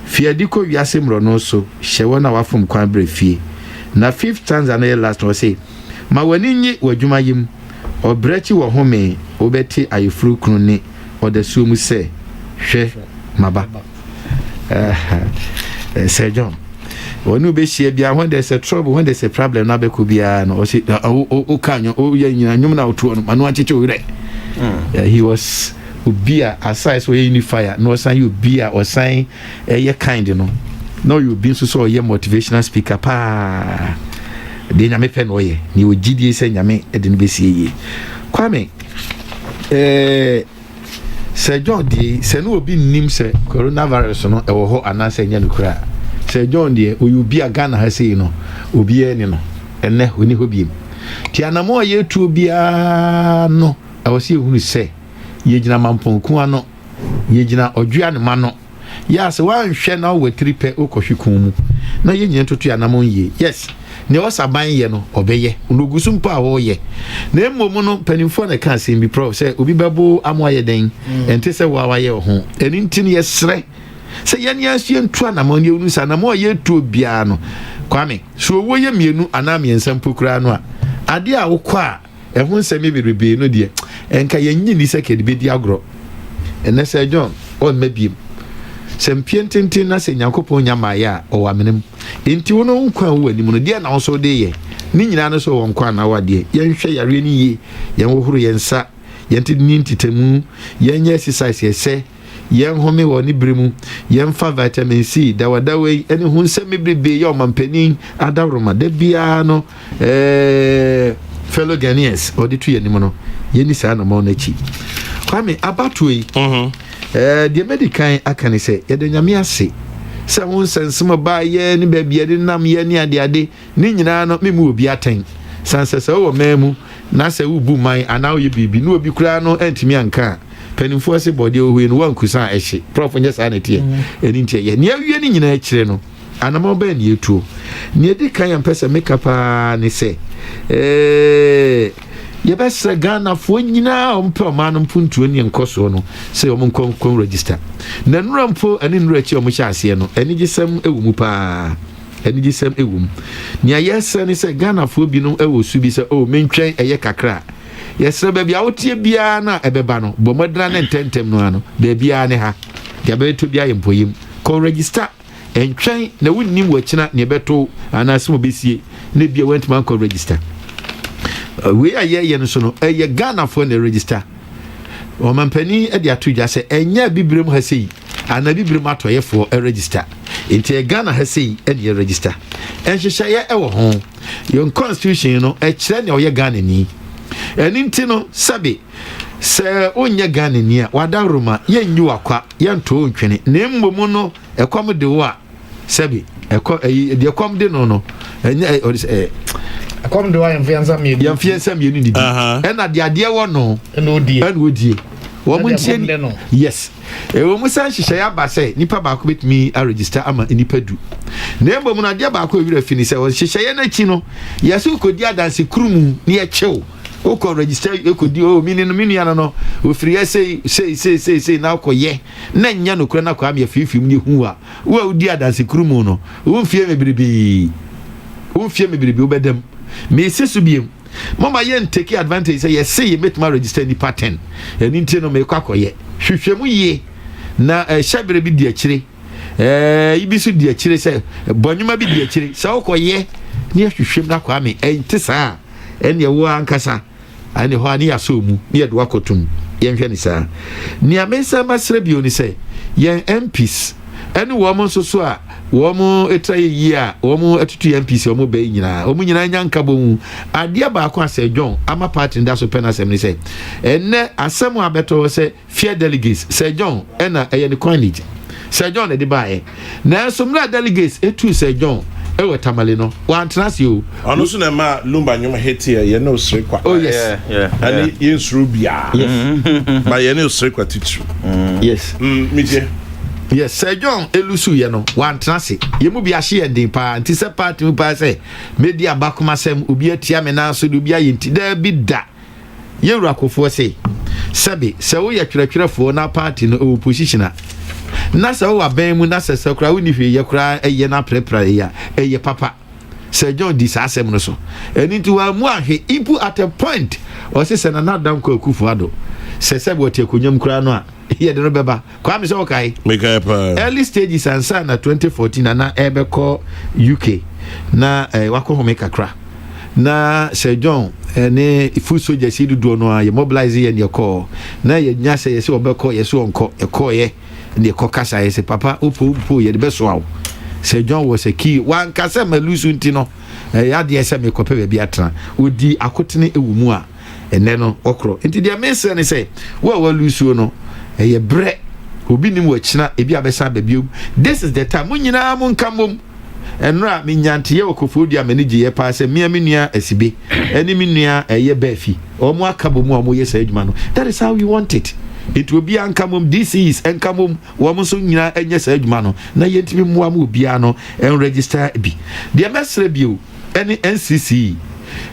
fiadi ko wiase mro no so hyewo na wafom kwan brefie na 5th stanza na last no say ma wani nyi wadwuma yim obrechi wo home obeti ayefuru kunu ni odasu mu se hwe maba Sir John wonu be hie bia when there's a trouble, when there's a problem na be ko bia no o say o kanyo o ye nyina nyum na otuo no manu acheche owre He was ubia aside so unifier no sign you be or sign a kind no you been so ye motivational speaker pa de nyame pe no ye ni ogidie se nyame e de no besie ye kwame Sir John di se no obi nim se coronavirus no e wo ho anase nya nukura Sir John di obi Ghana ha sei no obi eni no enne oni ho biem ti anamo ye tu bia no e wo se ehunu se ye gina mamponku ano ye gina odua ne ma no ya se wan hwe na wo tripe okohwekun mu na ye nyento tu anamo ye yes ne wasaban ye no obeye onogusu mpa wo ye na emom no panimfo na ka se bi prof se obi bebo amoye den ente se wa ye ho eni ntin ye sre se ye ne asie ntu anamo ye unu sa anamo ye tu bia no kwame so wo ye mienu anam ye nsam pokura no a ade a wo kwa ehun nsem bibirebe no de enka ye nyini se ke de bedi agro ene se John on mabiem sempientintin na se Nyankopon nyamaya o wamenem enti wono nkwa wo anim no de na so de ye ni nyina no so wonkwa na wade ye nhwe yare ni ye ye wohuru ye nsa ye ntini ntitemu ye nya exercise ye se ye nhome wo ni bremu ye mfa vitamin C dawadawe ene hu nsem bibrebe ye o mampanin adawroma da bia no fellow Ghanaians oditu ye nim no ye ni sa na mo na chi kwame abatoi the medical akane say ye de nyame ase se won sensem ba ye ni ba bia de nam ye ni ade ni nyina no me mu obi aten sanse se wo mamu na se wo bu man ana wo ye bibi no obi kura no entimi anka panimfo se body ohu no wankusa ehye prof nya sa na tie eni ntie ye ni awie ni nyina akire no anamo ba ni etuo ni edi kan ya mpese make up ni se ye best Ghana fo nyina ompe ma no mpuntuo ni enkoso no se omonkon register na nurampo ani nurachi omhya ase no ani gisem ewumu pa ani gisem ewum ni ayesa ni se Ghana fo bi no ewo su bi se o mentwen eye kakra yesre ba bia wotie bia na ebeba no bomodra na ntentem no ano ba bia ne ha ya be to bia yempoyim kon register entwen na wunnim wachina ne beto anasimo besie ne bia wentman kon register we aye no so no eye Ghana for na register o mampani e dia to dwa se enya bibrem ha sei ana bibrem atoye for register enti Ghana ha sei e dia register enhyehyɛ ye e wo ho your constitution no e kire ne oye Ghana ni eni nti no sabe se onye Ghana ni a wada roma ye nyi wakwa ye nto ontwene na mmom no ekwam de wo a sabe de ekwam de no enya akom de wa yemfiansa mienu ni di na de ade wo no na odie wo mu ntie yes wo mu san hyehyɛ ya ba sɛ nipa ba ko betimi a register ama nipa du na embom na de ba ko ewira fini sɛ wo hyehyɛ ya na chi no yesu kodi adanse kurumu na ye kyew o ko register e kodi o minu ya no ofiri ya sei na ko ye na nya no kura na ko am ya fifim ni hu a wo odi adanse kurumu no wo mfie mebiribi wo bedam me sesu biem mama yen take advantage say yes say you make my register ni pattern eni ntie no me kwakoye hwehwemu ye na shabere bi di akire ibisu di akire say bonyuma bi di akire say okoye ni hwehwem na kwa me enti saa ene wo ankasa ane ho ani asomu ni edo akotum yen hwe ni saa ni amensa masre bi oni say yen MPs ene wo mo so a wo mo etraye yi a wo mo atutu MPs wo mo be nyina wo mo nyina nyanka bo ade ba ko ase John ama party nda so pena sem ni say enne asem abeto say fear delegates say John ena eye ni coinage say John de bae na so mra delegates etu say John ewe tamale no wa antrase o ono so na ma lumba nyoma hetie ye no sre kwa oh yes and yensru bia ba ye no sre kwa titru yes meje yes Sir John elusu ye no wan trase ye mu bia hye endin pa nti se party mu pa se media bakoma sem obi atia me na so de obi ayi nti da bi da ye ruakofo se sabe se wo ye twerɛtwerɛfo na party no opposition na se wo aban mu na se kra wo ni hwe ye kra eye na prepare ya eye papa Sir John di sa asem no so eni nti wa mu ahwe ipu at a point o se na nadam ko akufo ado se sabe wote akonyam kra no a ye de no beba kwa me se okai make up early stages ansa na 2014 na ebe ko UK na wako home kakra na Sir John ne food soldiers do do no a ye mobilize ye ne call na ye nya say ye se obekọ ye so onko e call ye ne kokasa ye se papa opo ye de beso awo. Sir John was a key one kasa malusu ntino ya de ese me kope be atra odi akotene ewu mu a ene no okro nti de mense ne say wa lusu no ye bre obi nim wa kina ebi abesa babiom. This is the time munyina mun kamom enra me nyante ye okofodi amenije ye pa se me nua asibe eni me nua ye bafi omo akabo mu omo ye sa adwuma no. That is how we want it. It will be ankamum DCs ankamum wo so nyina enye sa adwuma no na yentimi mu am obia no en register bi de mesre bio eni NCC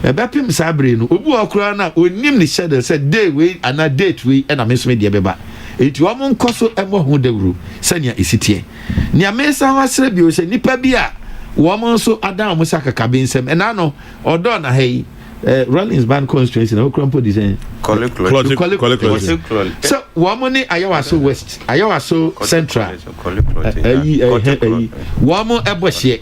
ebepim sabre no obu okura na onim ni schedule say day we ana date we na mesme de beba eti wo mo nkoso emo ho dawru sania esitie ni amesa ho asre bio se nipa bi a wo mo so adan mo sakaka bi nsem ena no odo na hey Rollins Band constituency na okrampo design Kokrokoo. So woman ni Ayawaso West Ayawaso Central woman ebohye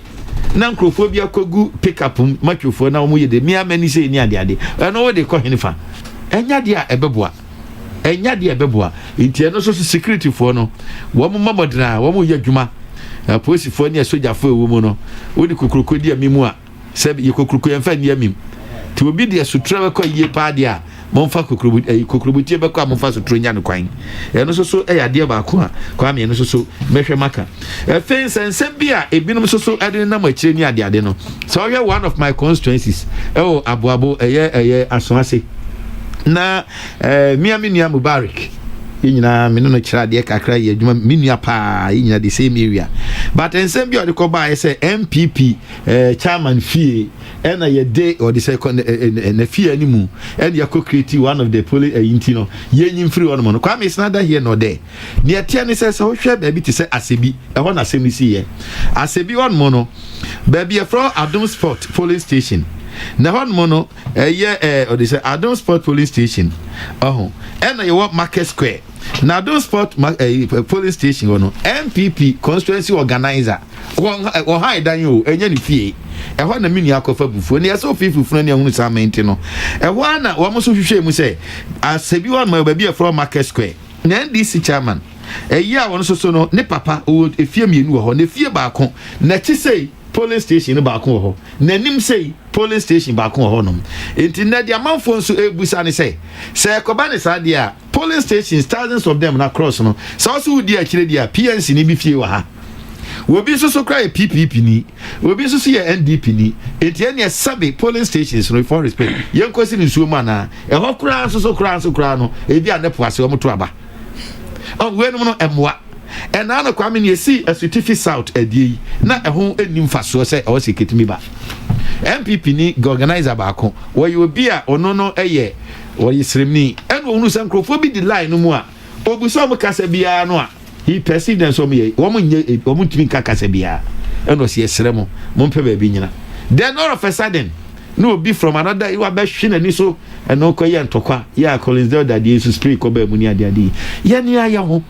na nkrofobia kogu pick up matwofo na wo ye de mia mani say ni ade eno wo de ko henifa enya de a ebeboa nti eno so security fo no wo mo mamodina wo mo ye adwuma police fo ni soja fo ewo mu no wo di Kokrokoo di amimu a se ye Kokrokoo yemfa ni amim ti obi de sutra ko yie pa de a momfa Kokrokoo tie be ko momfa sutra nya no kwan eno so yade ba ko a kwa me eno so mehwe maka fence ensem bia ebinom so ade na machire ni ade no so one of my constituencies aboabo asonase na miami nua Mubarak yinyina me no kira de kakra ye adwuma menua pa yinyina the same area but ensem bia de ko ba say MPP chairman fee ena ye day or the second na fee animu and ya co-create one of the police intino ye nyim free one no kwa me snada here no there ne atia ne say so hwe ba bi te say asebi e ho na asemi si ye asebi one mo no ba bi e from Adom Sport police station na hon mo no or they say Adom Sport police station ena ye what Market Square na Adom Sport police station no MPP constituency organizer wo hide dan yo enya ni fie e ho na mini akofa bufuo ne yaso fifufuno ne ehunu samenti no e ho na wo mo so hwehwe mu say asebi one ma ba bi from Market Square na NDC chairman ya won so no ne papa o efie mienu ho ne fie ba ko na chi say police station ba ko ho na nim say police station ba ko ho no enti na dia manfo nso ebusa ne say koba ne sa dia police stations thousands of them na cross no so also di akire dia PNC ni bi fie wa ha wobi so cry PPP ni wobi so ye NDP ni enti ene sabe police stations no for respect yenkosi ni nsuo ma na e ho kura so kura no e bi anepo ase o moto aba we no emwa ena na kwa me ne si Asutifi South adie na ehon enim faso se o seketimi ba MPP ni organizer ba ko wo ye obi a ono no eye wo yisremni eno onu sankrofo bi di line no mu a obuso mo kasa bia no a he perceived them so me wo mo nye wo mo timi kasa bia eno se yesremo mo mpe ba bi nyina then all of a sudden no be from another you be hwe ni so eno ko ye ntokwa ya Collins that Jesus spirit ko ba mu ni ade ye ni aya ho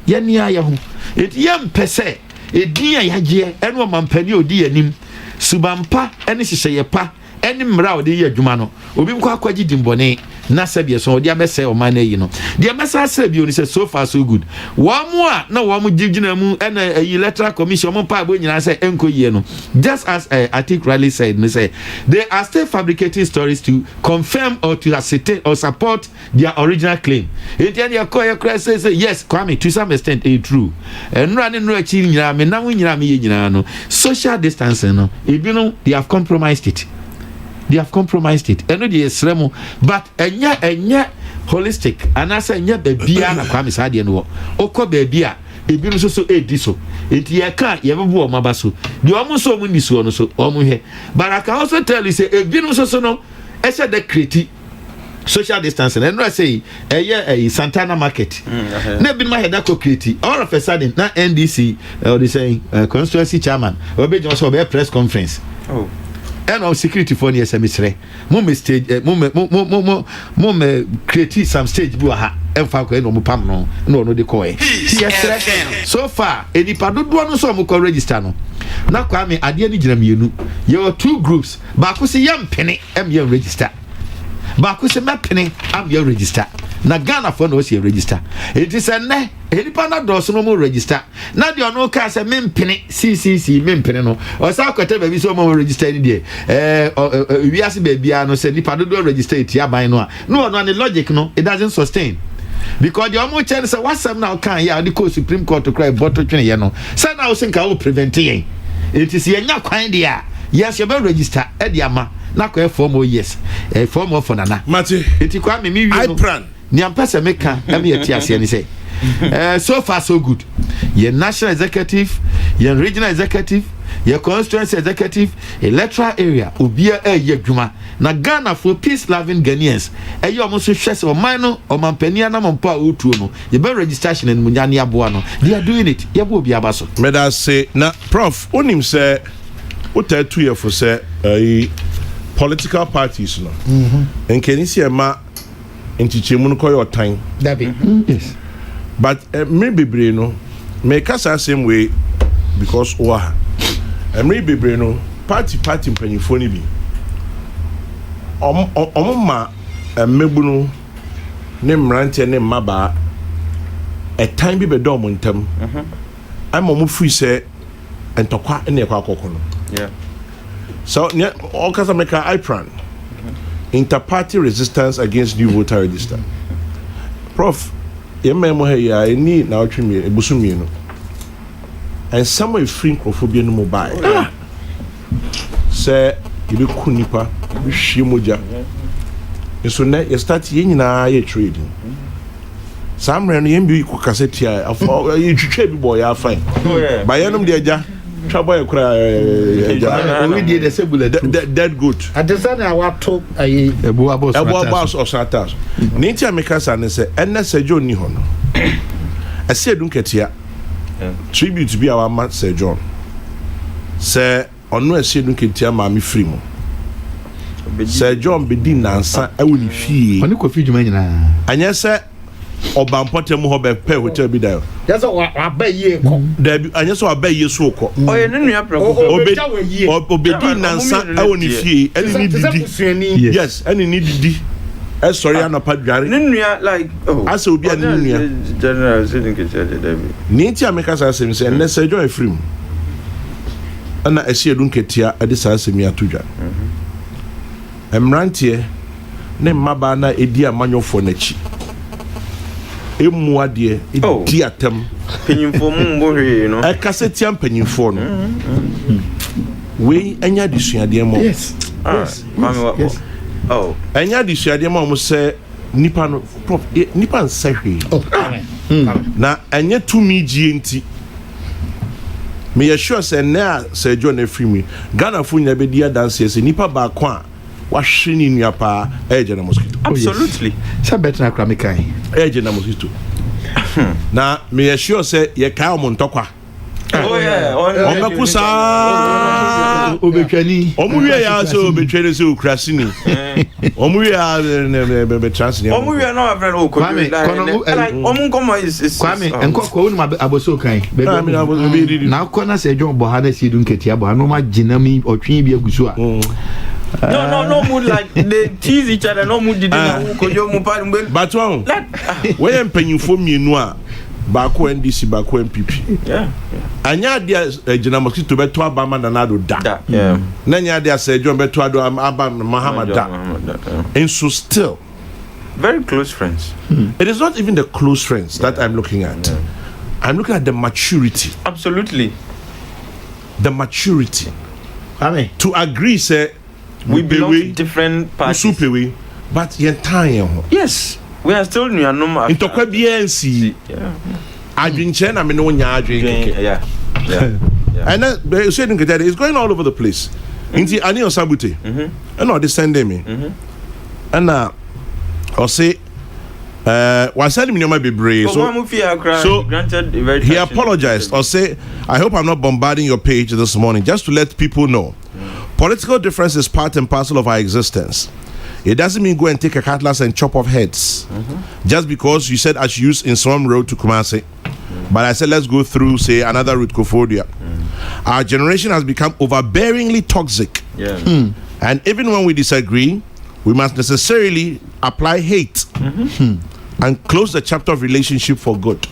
ye ni aya ho eti ye mpese edin ayaje eno mampani odi anim subampa ene hyehyeye pa ene mra odi ye adwuma no obi mko akwaji dimbone na sabie so odi abese o man yi no de mesa sabie oni say so far so good wa mu a na wa mu gigina mu ene electoral commission mo pa abo nyina say enko yie no just as I think Riley said me say they are still fabricating stories to confirm or to ascertain or support their original claim it any akọ say yes Kwame to some extent it true enra ne no achi nyina me na wo nyina me ye nyina no social distancing no ebi no they have compromised it eno de esremo but enya holistic anasa enya bebia na Kwame Sade no okọ bebia ebi no so edi so enti ye ka ye bebo o mabaso de omo so omo niso no so omo hwe but I can also tell you say ebi no so no e the create social distancing and I say Santana market na bi ma heda ko create all of a sudden na NDC or they say constituency chairman obi just so be press conference and our security for near semestre mo stage mo create some stage bu ha ɛmfa kɔ ɛna ɔmo pam no na ɔno de kɔɛ yɛsrɛ so far enipa dodoɔ no so ɔmo kɔ register no na Kwame adeɛ no gyina mmienu yɛwɔ 2 groups baako sɛ yɛmpene ɛmyɛ register baako sɛ mɛpene amyɛ register na Ghana for no see register it is a ne enipa na dɔso no mo register na de ɔno ka sɛ mempene ccc mempene no ɔsa kwata baabi sɛ ɔmo register ni de wiase baabia no sɛ nipa dodo register etia ban no a no ɔno ne logic no it doesn't sustain because the omo chen say wasam now can ya the Supreme Court to cry bottle twene ye no say now think I will prevent yen it is yenya kwan dia yes you be register e dia ma na kwa form yes form for nana mate it kwa me wi I plan ni ampesa meka am ye tiase ni say so far so good your national executive your regional executive your constituency executive electoral area obia ye adwuma na Ghana for peace loving Ghanaians eyi omo so hwese o man no o mampania na mompo a otuo no ye be registration and munya ne aboa no they are doing it ye bo obi aba so me da say na prof onim say uta 2 year for say political parties no enkeni si ema nchichemu no koyo tan dabi yes but me bebre no me kasa same way because me bebre no party mpanyifo ni bi ma mebu no ne mrante ne mmaba a time bi be do mo ntam am mo free say entokwa ne ekwa akoko no yeah so all kasa make I plan inter-party resistance against new voter register prof yemmo he ya ni na otwemi ebusumi no and some free microphobia no mobile say ibe kunipa hwie moja so na you start nyina ye trading samre no yembi ku cassette ya afọ yitwitwa bi boy ya fine bayanum de agya twaboy kura we dey the sebula dead good adesana awato ayi ebu abos osatas ninti amekasa ne se enne Sejo ni ho no ase edun ketia tribute bi our man Sejo se onu ase edun ketia ma me free mo Sir John bedi nansa awuni fie oni ko fi djuma nyina anya se oba mpotem ho be pe hotel bi da yes wa ba yie ko da bi anya se wa ba yie so ko oye ne nua preko obedi nansa awuni fie eni ni didi yes eni ni didi sorry anapa dware ne nua like asa obi an ne nua general saying ke chede da bi ni nti ameka sa asem se enne Sir John afrim ana esi edun ketia ade sa asem ya to dwa emrantie ne mmaba na edi amanyofo nachi emu ade edi atem penyimfo mumbo hwe no e kaseti ampanyimfo no we anya disuade mo yes mami wa oh anya disuade mo mo se nipa no prop nipa nsahwe na anya tumi gie nti me ya sure say na Sir John Efrimi Ghana fu nya be dia dance se nipa ba ko a wahwini nua pa eje na mosquito absolutely sa better akra me kai eje na mosquito na me ya sure say ye kai o ntokwa oh yeah on be kusa obetwani omu wie ya so obetwani so ukrasini omu wie ya be transni omu wie na afre o ko omu komo is Kwame enkoko wonu aboso kan be na akona se John Bohana si dun ketia bo no ma ginami otwi bi agusu a no mood like they tease each other no mood did no ko yo mu pa but one we empanyimfo mienu a baako NDC baako MPP yeah anya dia gina mosquito beto abama na nado da yeah na nya dia Sir John beto ado aba Muhammad da and so still very close friends it is not even the close friends that I'm looking at I'm looking at the maturity absolutely the maturity to agree say we belong to different parties but yen time yes we are still new normal intokwa biansi adwinche na me no nya adwin yeah and that said it's going all over the place inti ani osabute and no descend me and or say was sending me my bebre so granted he apologized or say I hope I'm not bombarding your page this morning just to let people know political difference is part and parcel of our existence. It doesn't mean go and take a cutlass and chop off heads. Just because you said I should use in some road to Kumasi. But I said let's go through, say, another route, Kofodia. Our generation has become overbearingly toxic. And even when we disagree, we must necessarily apply hate and close the chapter of relationship for good.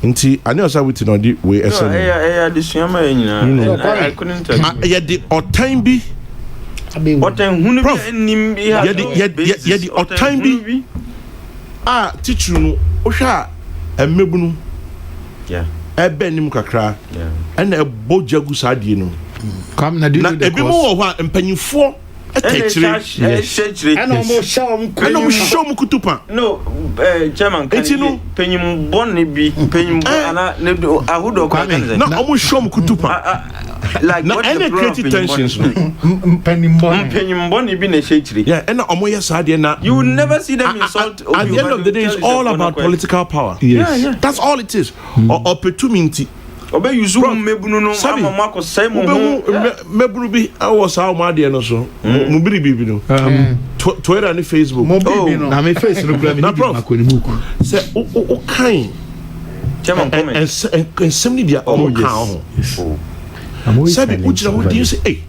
Nti ani osa with no di we ese no I couldn't tell you. Yeah, the otan bi otan hunu bi nim bi ha yeah the otan bi teacher no ohwa emebunu ebe nim kakra na ebojagu saade no come na do the ebi mo wo ho empanyifo and almost show kutupa. No, Chairman, penyum bonni bi penyum ana ahudo kwa kanze. No, almost show kutupa. Like what any creative tensions. Penyum bonni bi na shechiri. Yeah, and omo yesade na. You will never see them insult. At the end of the day, it's all about political power. Yes. That's all it is. Or opportunity. Obe yuzu mebunu no amamako sai mo mebunu bi awo sa mo ade no so mo biri bibi no Twitter and Facebook mo bibi no na me face no kula me ni makoni muku say o kan Chairman comment and somebody dia o kan ho say bi ujira wo dey say hey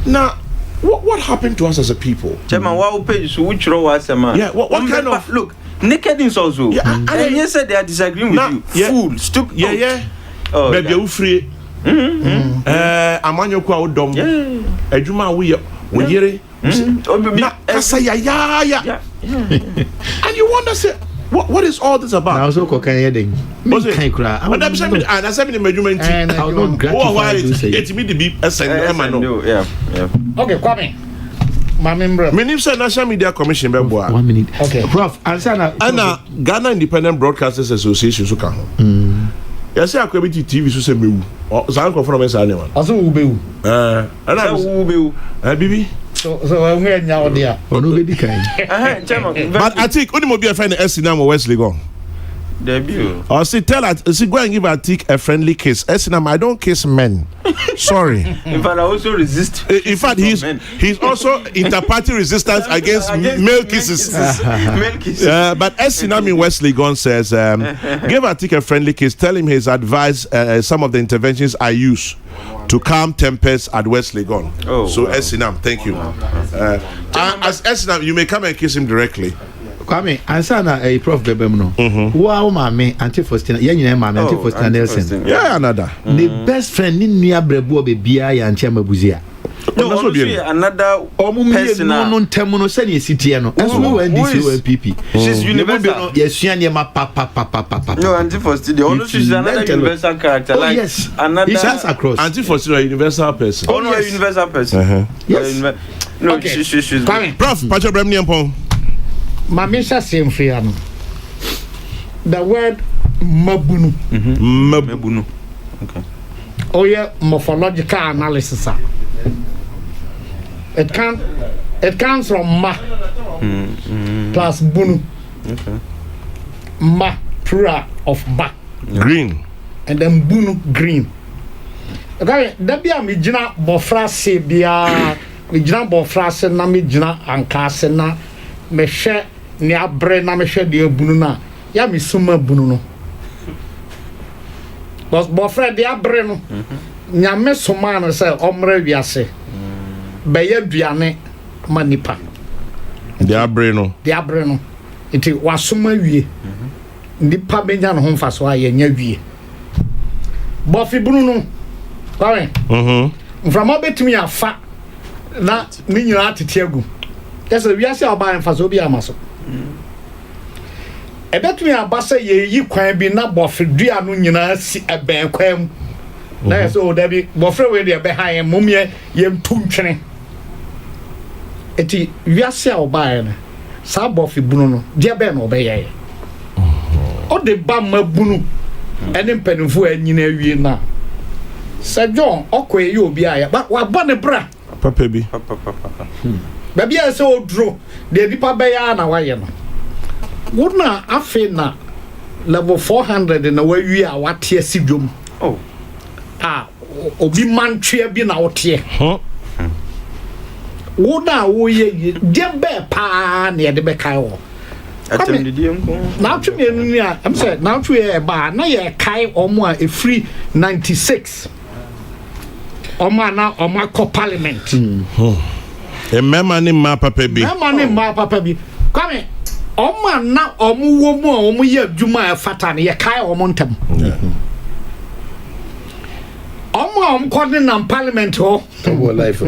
now what happened to us as a people? Chairman wa page so uchiro wa asema yeah what kind of look naked insults also and you said they are disagreeing with you fool stupid Oh, baby, you free. Amanyo kwa udom. Ejuma we yere. And you wonder say what is all this about? Now so kokan yeding. Kan kra. But I'm saying and I said in medjuma nti. I will not gratify you say. It me the be send no. Yeah. Okay, Kwame. Menim say National Media Commission be boa. 1 minute. Okay. Prof, answer na Ghana Independent Broadcasters Association so kan. Yes, I could be TV so say mewu. Zan ko from say anyone. Also wo bewu. Ana wo bewu. Bibi. So we nya o dia. Ono be di kan. But I think only mo be a friend Esinam Wesley Gong. Debut. Or see tell her see go and give Atik a friendly kiss. Esinam I don't kiss men. Sorry. In fact I also resist. In fact he's also inter-party resistance against male kisses. Male kisses. But Esinam in Wesley Gong says give Atik a friendly kiss. Tell him his advice some of the interventions I use to calm tempers at Wesley Gone. So Esinam, thank you. As Esinam, you may come and kiss him directly. Kwame, answer na a prof bebem no. Wow, mame, Auntie Faustina, yenye mame, Auntie Faustina Nelson. Yeah, another. The best friend ni nua brebo be bia ya Auntie Mabuzia. No, another person. No, ntemu no se ni sitie no. Eso we NDC MPP. She's universal. Yes, you ma pa. No, Auntie Faustina, she's another universal character. Like yes, another. It's across. Auntie Faustina, a universal person. Oh no, a universal person. Yes. No, okay. she's. Prof, Pacho Bremni Ampon. Mamisha same friend. The word mabunu. Mabunu. Okay. Oh yeah, morphological analysis. It comes from ma plus bunu. Okay. Ma plural of ba. Green. And then bunu green. Okay, that be a mijina bofra se bia mijina bofra se na mijina anka se na mehwe ni abre na mehwe de bunu na ya misuma bunu no. But bofra de abre no nyame soma no se omre wiase. Beye duane manipa. De abre no. Iti wasoma wie. Nipa benya no ho faso aye nya wie. Bofi bunu no. Kwawe. Mframa betumi afa na ni nyina atete agu. Kese wiase oba faso bi amaso. Ebetumi abasa ye yi kwan bi na bofi dua no nyina si eben kwam. Na so dabi bofre we de be ha ye momye ye mtuntwene. Eti wiase oba ye na sa bofi bunu no de be na obeye. O de ba mabunu ene mpanimfo anyina wie na Sir John okwe ye obi aya ba wa bone bra papa bi ba bia se odro de dipa be ya na wa ye no wona afi na level 400 na wa wi a wate asidwom obi mantwe bi na wote wo na wo ye de be pa na ye de be kai wo atem de die nko na twe me nu a am say na twe e ba na ye kai omo a e free 96 omo na omo ko parliament e mema ni ma papa bi kwame omo na omo wo mu a omo ye adwuma e fata na ye kai omo ntam omo ko na parliament ho life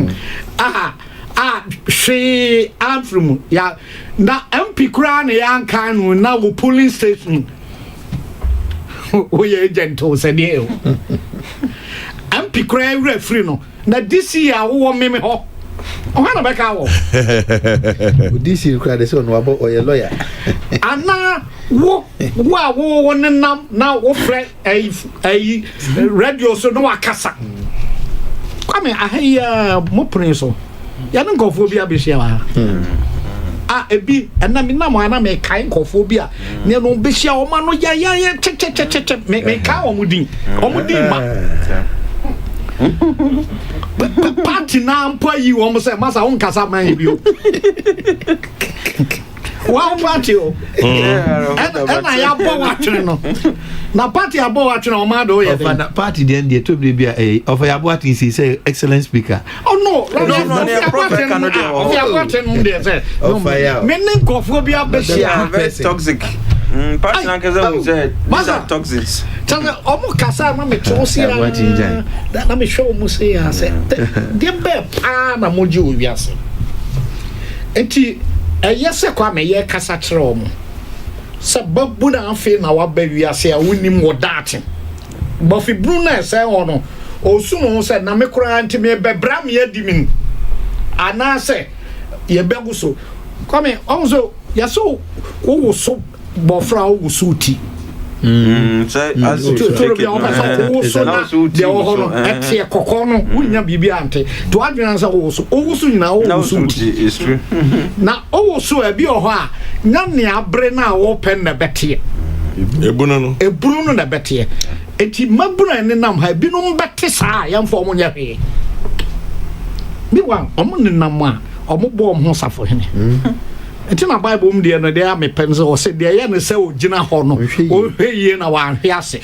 she from ya na MP kra na ya kan no na wo polling station wo ye agent o se de o MP kra referee no na this year wo meme ho o ha na be ka wo this year kra de so no abo o ye lawyer ana wo nam na wo fre ai radio so no akasa kwame ahia mo prince ya no nkofo bia be hia wa ebi na me na mo ana me kai nkofo bia ne no be hia o ma no ya che me ka o mudin ma party na mpo yi wo mo say masa won kasa man bi o wa party o na ya bo wa twere no na party abo wa twere o ma do ye na party den de to bia of ya bo atin say excellent speaker no prophet cannot do of ya party no dey say me nin kofo bia be share very toxic party na kaza we say these are toxics tell omo kasa na me chosi na me show mo say ya say de be pa na mo ji owiase enti yese kwa me ye kasa kire omo se babu na afi na wa ba wiase a wonim wo daate bofi bruna se ono osu no se na me kura anti me bebra me adimin ana se ye begu so come onzo yaso wo so bofra wo so ti say as you take it wo so na de wo hono etie kokko no wunya bibi ante to adwena sa wo so nyina wo so ti is true na wo so e bi o ho a nya ne abre na wo pen na bete ebunu no na bete enti mabuna ne nam ha bi no mbete saa yamfo mo nya hwe bi wa omo ne nam a omo bo ho safo hene enti na bible mu de no de a me pense o se de ye ne se o gina ho no o hweye na wa hwe ase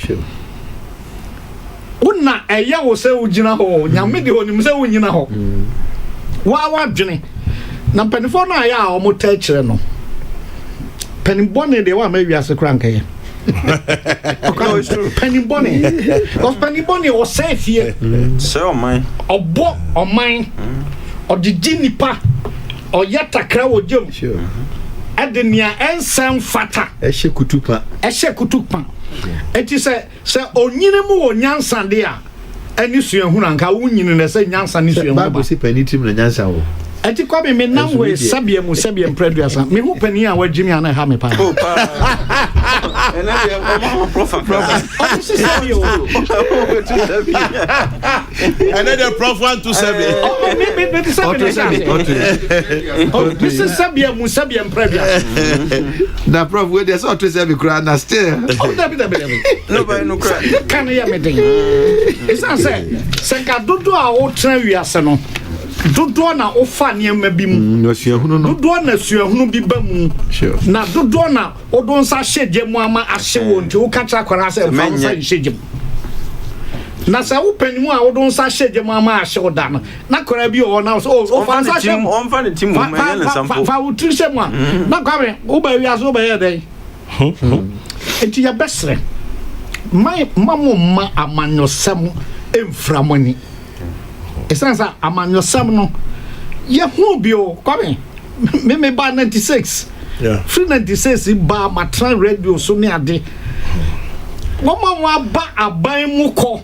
una eye wo se o gina ho nyame de ho nim se o nyina ho wa dwene na penifo na ya o mo ta kire no penibone de wa ma wiase kranka ye penibone cause penibone o se fie so man obo o man o jinipa o yatakra wo jom adenia ensam fata ehye kutupa eti se onyine mu wo nyansa de a ani suahunu anka wo nyine na se nyansa ni suahunu ba ba si panitim na nyansa wo eti kwa me nam we sabia mpreduasa me hu pani a wagimi ana ha me pa prophet another prof 127 this is sabia mpreduasa na prof we dey so to say be kra na still no by no kra kan ya me den isa se ka dodo a wo tra wiase no dodo na ofa niam bi mu no suahunu no dodo na suahunu bi ba mu na dodo na odon sa hyeje mu ama ahye wonti wo ka tra kwara se fa sa hyeje mu na sa wo panimu a odon sa hyeje mu ama ahye oda na kwara bi o na o fa sa hye on fa ne tim mu me yana sampo fa wo trishe mu na kwa me wo ba wi aso ba ye den enti ya besre mai mamu ma amanyosem emframoni esansa amanyosem no ye hu bio kwame me ba 96 free 96 ba matra radio so me ade mama wa ba aban mu ko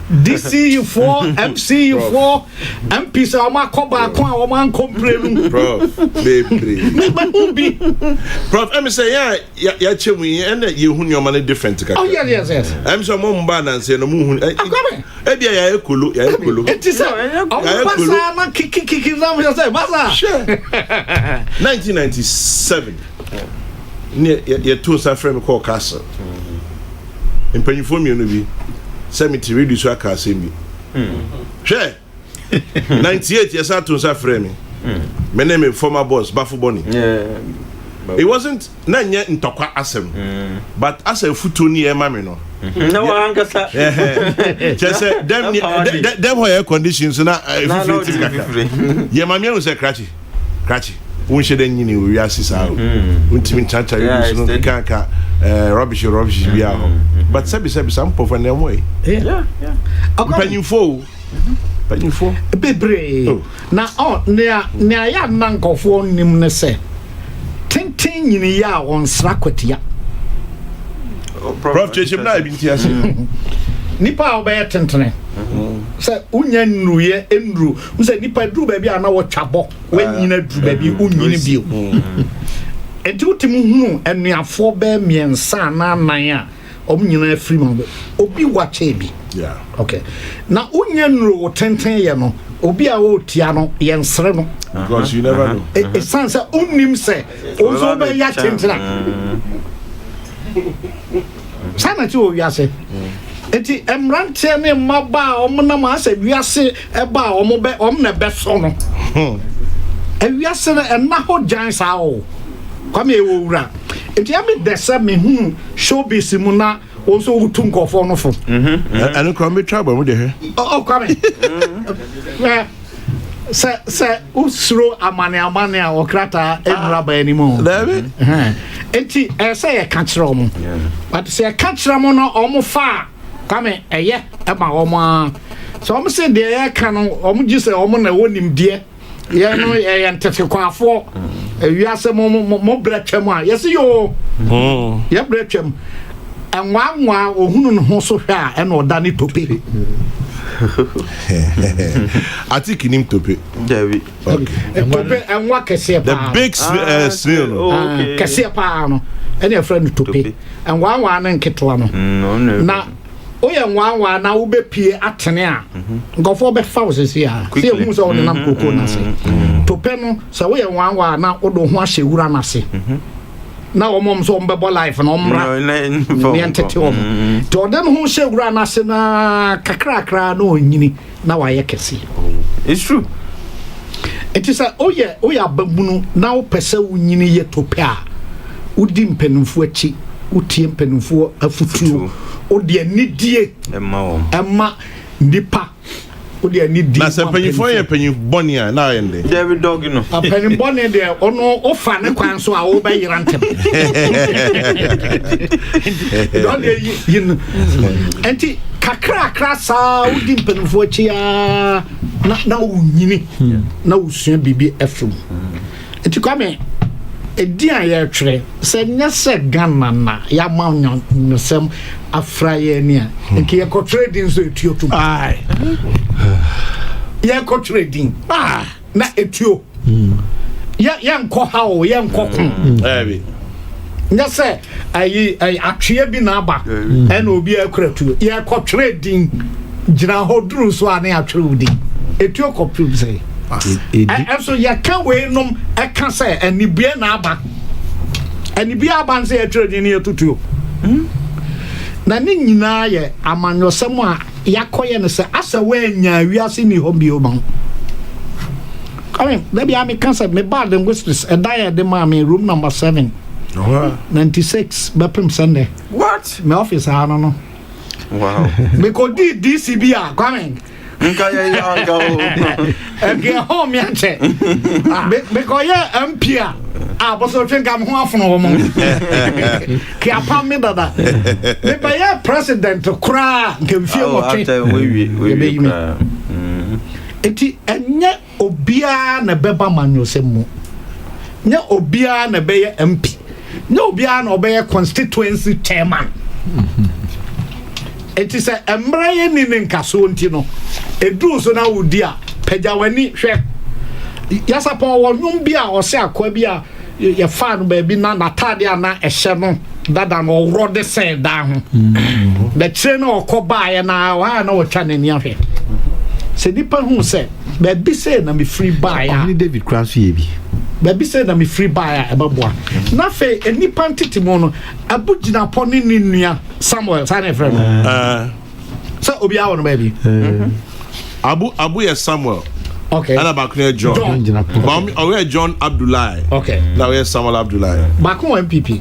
DC4 MC4 MP sa ma ko ba ko a ma complain prof baby prof em say ya chemu and you hu your money different ka oh yes em so mo mba na say no mu hu e bia ya ekolo it is basa na kiki na mo say basa 1997 ne ya to sa frame call castle in penifo mi no bi cemetery reduce aka asemi hwe 98 years to say frame. My name is former boss Bafu Bonnie. Yeah. It wasn't not yet in Tokwa Asem, but as a futuni mammy no. No one can say. Just say them air conditions and yeah, my man was a cratchy. We should then you we are sis out. Untimin chacha, you can't rubbish be out. But Sabi some puff on their way. Yeah. Open you fool. But you fool. Bebre. Now, oh, near ya nanko for nimnese. Tintin in ya on Srakwetia. Prof. Chesham na binti Nipa obey tentene. Say unyan nuye endru. Say nipa dru baby ana wo twabo. When you dru baby unyini bio. Enti utimu hunu enuafo be miensa na nan a omnyina afiri ma obi wache bi. Yeah. Okay. Na unyan nru tenten ye no. Obi a wo tia no yensre no. Because you never know. It sounds like unnim say ozo be ya tentena. Sana ti o wiase. Eti emrante ne maba omna ma asa wiase eba ombe omna beso no. Wiase na enna ho jan sa o. Kwame e wo wura. Eti am desa me hu showbiz mu na also utum kofo no fo. Anu kwame trouble mu de he. Oh kwame. Se usro amane a okrata enra ba animo. David. Enti say e ka kire omo. But say e ka kire mo no omo fa kwame eye e ma omo a. So omo say de e ka no omo gi say omo na wonim de. Ye no e ntete kwafo. Wiase mo bretwam a. Yes yo. Ye bretwam. Enwa ohunu no ho so hwe a e na oda ni tope. I think him tope. David. Okay. Tope enwa kese pa. The big snail. Okay. Kese pa no. Any friend tope. Enwa na nketwa no. No. Na oye nwa na wo be pie atene a. Ngofo be fa wo sesi a. Se hu so wona nam kokoo na se. Tope no se wo ye nwa na wo do ho ahye wura na se. Na omom so mbebo life na omra me entete om to den ho shegura na se na kakrakra na onyini na wa ye kese. It's true. It is oye ababunu na wo pese unyini ye tope a udi mpenumfu achi utie mpenumfu afutuo odi anidie emma nipa odi anidie na se panyifo ye panyif boni a na yende David dog no apani boni de ono ofa ne kwan so a wo ba yirantem don yin enti kakra sa udi mpenumfu achi a na unyini na usua bibi efum enti kwame edi a ye twere se nyase Ghana na ya ma nyosem afraye ni a nke ye ko trading so etuo tum ai ye ko trading na etuo ya nko hawo ye nko kun ebi nyase ayi atwe bi na aba e na obi akuratu ye ko trading gina hodru so ane atwere udi etuo ko prim say and so ya can we nom e kan say anibia na aba anibia aba say e trade ni etutuo na ni nyina ye amanyosem a yakoye ne say asa we nya wiase ni ho bi o ban come baby am kan say me bad linguistics e die de ma me room number 7 96 bepem Sunday what my office ha no wow me ko di DCB a come nka ya ege home yanche me ko ye MP a boso twenka ho afono mo ki apam me dada me ba ye president kura nke mfie mo twe eti enye obia na beba manyosem mu nya obia na be ye MP nya obia na obe ye constituency chairman it is a embraye ni nkaso nti no eduru so na wudi a pejawani hwe yasapon wonum bia o se akwa bia ye fa no ba bi na natade ana ehye no dada no wro de se da ho the train no okoba ye na wa na otwa nani ahwe se dipa hu se ba bi se na me free buy ya ni David Kranso ye bi ba bi se na me free buy ya ebeboa na fe enipa ntitimo no abugina poni ni nua Samuel sane friend so obi awo no ba bi Abu is Samuel. Okay. And back near John. John Abdullahi. Okay. Now we Samuel Abdullahi. Back on MPP.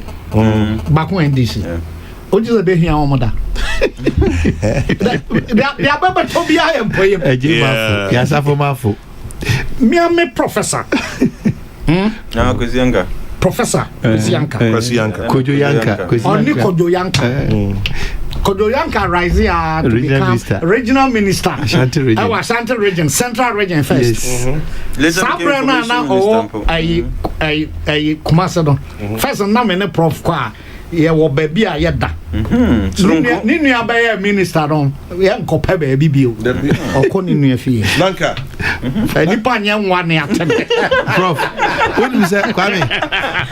Back on NDC. What is the day here on mother? They are better to be I am for you. Yes, I for Mafu. Me am a professor. Now, Kuzianka. Professor Kuzianka. Kojo Yanka. Only Kojo Yanka. Kojo Yanka rise here to become regional minister. Ashanti region. Ashanti region, central region first. Sabra na o I Kumasado. First na me ne prof kwa ye wo baby a ye da. Ni nua ba ye minister don ye nkopa ba bi bio. Okọ ni nua fie. Lanka. Ni pa nya nwa ne atene. Prof, what do you say, Kwame?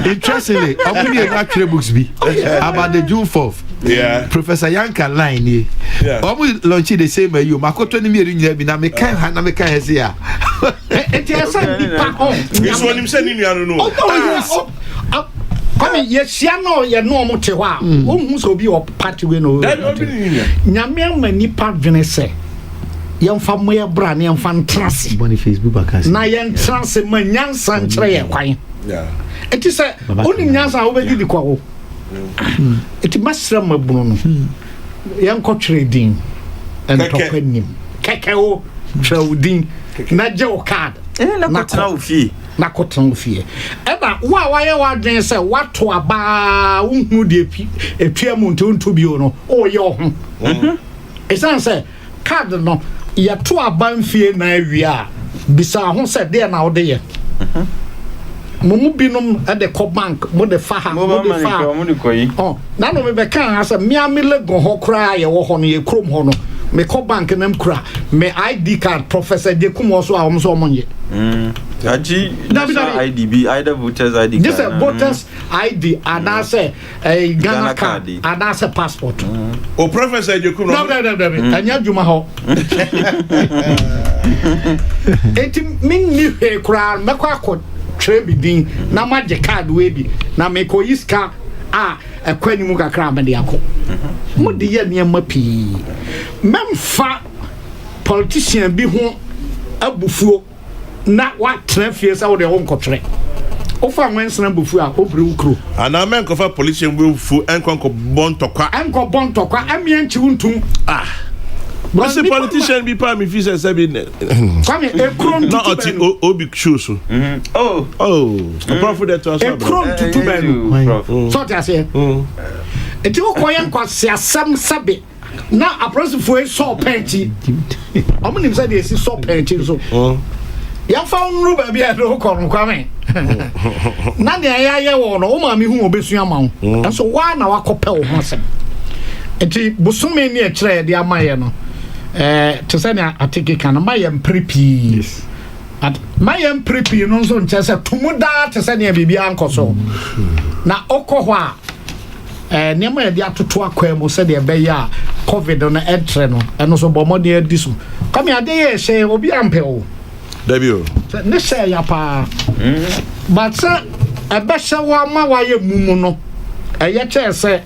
Interestingly, I'm going to read books about the June 4th. Yeah. Professor Yanka line here. Yeah. I'm going to launch the same way you. Makoto ni miri nyebi na me kan ha na me kan hese ya. It is a deep on. This one him saying you know. Come ye sia no ye no mo te ho a. O hu so bi o party we no. Nyame ma nipa dwene se. Yemfa moye bra na yemfa ntrase. Boni Facebook bakasi. Na ye ntrase ma nyansa nkyere ye kwan. Yeah. It is a only nyansa wo be di kwa wo. It masra mabunu no. Yanko trading and tokenim. Keke o trading na je o card. Na kotena wo fie. Na kotena wo fie. Eba wa ye wa dwen se wato aba unhu de epia mu ntonto bi o no. O ye ho. Esan se card no ya to aba mfie na awia bisa ho se de na wo de ye. Mumu binum at the co bank, mo de fa, mo de fa. Oh, na no me be kan asa me amele go ho kra ye wo ho no ye krom ho no. Me co bank nam kra, me ID card Professor Jekum also a so mo ye. Aji IDB, either voters ID. This a voters ID and I say a Ghana card and I say passport. Oh, Professor Jekum. No. Anya juma ho. Enti min ni he kra me kwa Trebidin na magic card we bi na me ko iska ekwani mu kakra me de akọ mo de ye ne mapi memfa politician bi ho abufuo na wa trafie sa wo de ho nkotre o fa nwensena bufuo a obere ukro ana men ko fa politician bufuo enko bon tokwa amia nchi untum What's the politician be part me fees and be not at Obi shoes. Oh, a prophet that was a crown to 2 men. So I say, it will quite quite some sabby. Now a person for a saw panty. How many said this is so panty? So, you found Ruba be at no corner coming. None I won, oh, mammy, who will be your mount. And so why now I compel Hansen? And Busumi near trade, the Amayano. To send a ticket can my preppy. At my preppy, no so just a tumuda to send a baby uncle so. Now, Okowa, never the after 2 quemo said the bear COVID on the head treno, and also Bomodia this one. Come here, they say, will be ample. Debut. Let's say, Yapa. But, sir, a better one, my way mumono. A yet say,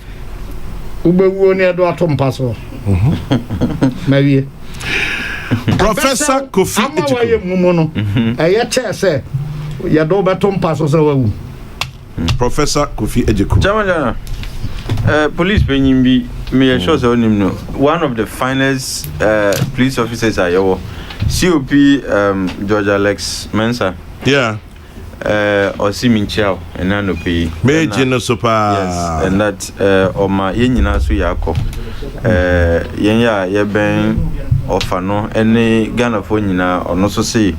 Ube near the atom passo. Maybe Professor Kofi Mumono. I say, ya do baton pass also. Professor Kofi Ejeku. Police being be me shows on him. One of the finest police officers I ever. COP George Alex Mensa. Yeah. Or Simin Chow and Nanopi. Major no super. Yes, and that or my Yenina Suyako. Yenya ben ofano any Ghana phone or no so say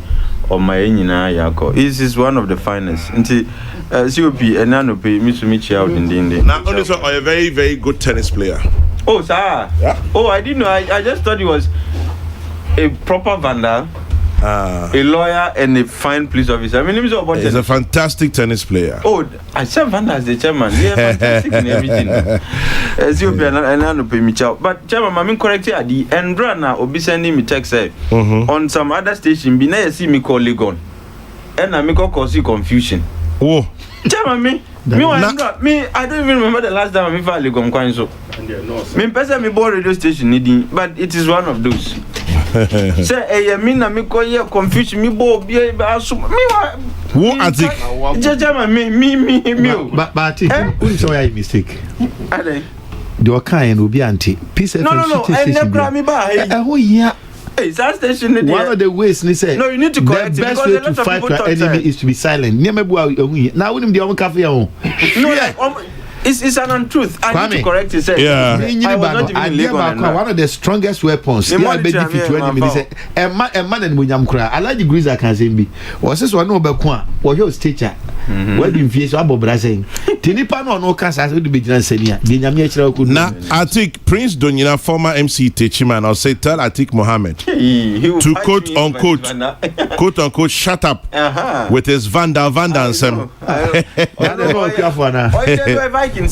or my Yenina Yako. This is one of the finest. Until COP and Nanopi Mitsumichi out in the India. Now, only so a very, very good tennis player. Oh, sir. Yeah. Oh, I didn't know. I just thought he was a proper vandal. A lawyer and a fine police officer. I mean, he's a fantastic tennis player. Oh, I said Vanda as the chairman. Yeah, fantastic in everything. As you and I know pay me chow. But chairman, I mean correctly at the end runner or be sending me text on some other station. Be nice see me call Legon, and I make cause you confusion. Oh, chairman, me, I don't even remember the last time I found Legon coin so. Me person me board radio station needing, but it is one of those. Say, me na me call you confusion me bo be aso me who atik jejema me but who so ya mistake ade the kind will be anti peace no and the grab me by who here hey that station one of the ways they say no you need to correct the best way to fight your enemy is to be silent never now when the cafe no it's an untruth. I need to correct it. Yeah. I was not even legal. One of the strongest weapons. Yeah, benefit to enemy. Say, a man and William Cry. I like the Greaser can say be. Was this one no Bakwa? Was your teacher? Where do you feel so about Brazil? Tinipa no cancer to be Senia. Now, I think Prince Donina, former MC Techiman, I'll say tell Atik Mohammed to quote unquote, shut up with his Vanda and Sam. They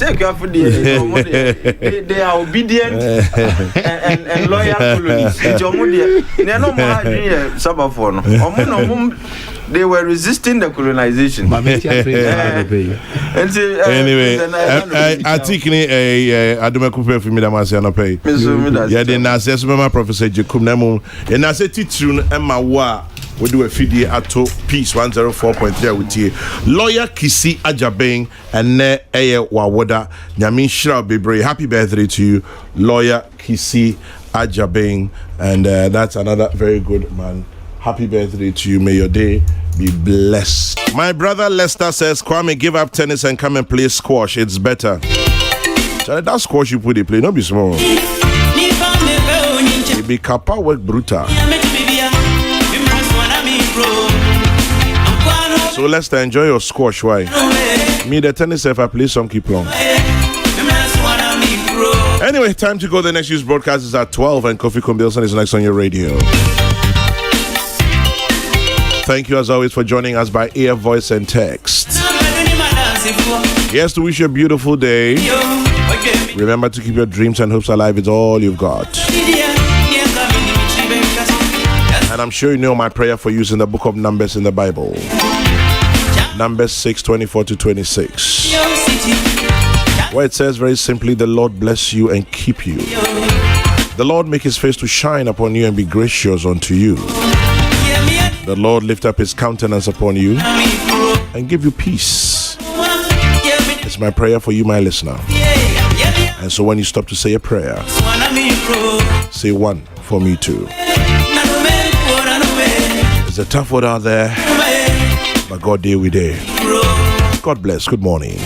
are obedient and loyal colonies. They were resisting the colonization. Anyway, I think I don't know for me that was not pay. Yeah, then I said, Professor Jacob Nemo, and I said, teaching Emma Wa. We do a feed at Peace 104.3 with you. Lawyer Kisi Ajabeng and Ne Eye Wawoda Nyamin Shra Bebre. Happy birthday to you, Lawyer Kisi Ajabeng. And that's another very good man. Happy birthday to you. May your day be blessed. My brother Lester says, Kwame, give up tennis and come and play squash. It's better. So that squash you put in play, not be small. It be kappa work brutal. So Lester, enjoy your squash. Why? Me, the tennis, if I play some keep long. Anyway, time to go. The next news broadcast is at 12 and Kofi Bilson is next on your radio. Thank you as always for joining us by air, voice and text. Yes, to wish you a beautiful day. Remember to keep your dreams and hopes alive. It's all you've got. And I'm sure you know my prayer for you is in the book of Numbers in the Bible. Numbers 6:24-26. Where it says very simply, the Lord bless you and keep you. The Lord make his face to shine upon you and be gracious unto you. The Lord lift up his countenance upon you and give you peace. It's my prayer for you, my listener. And so when you stop to say a prayer, say one for me too. It's a tough word out there, but God deal with it. God bless. Good morning.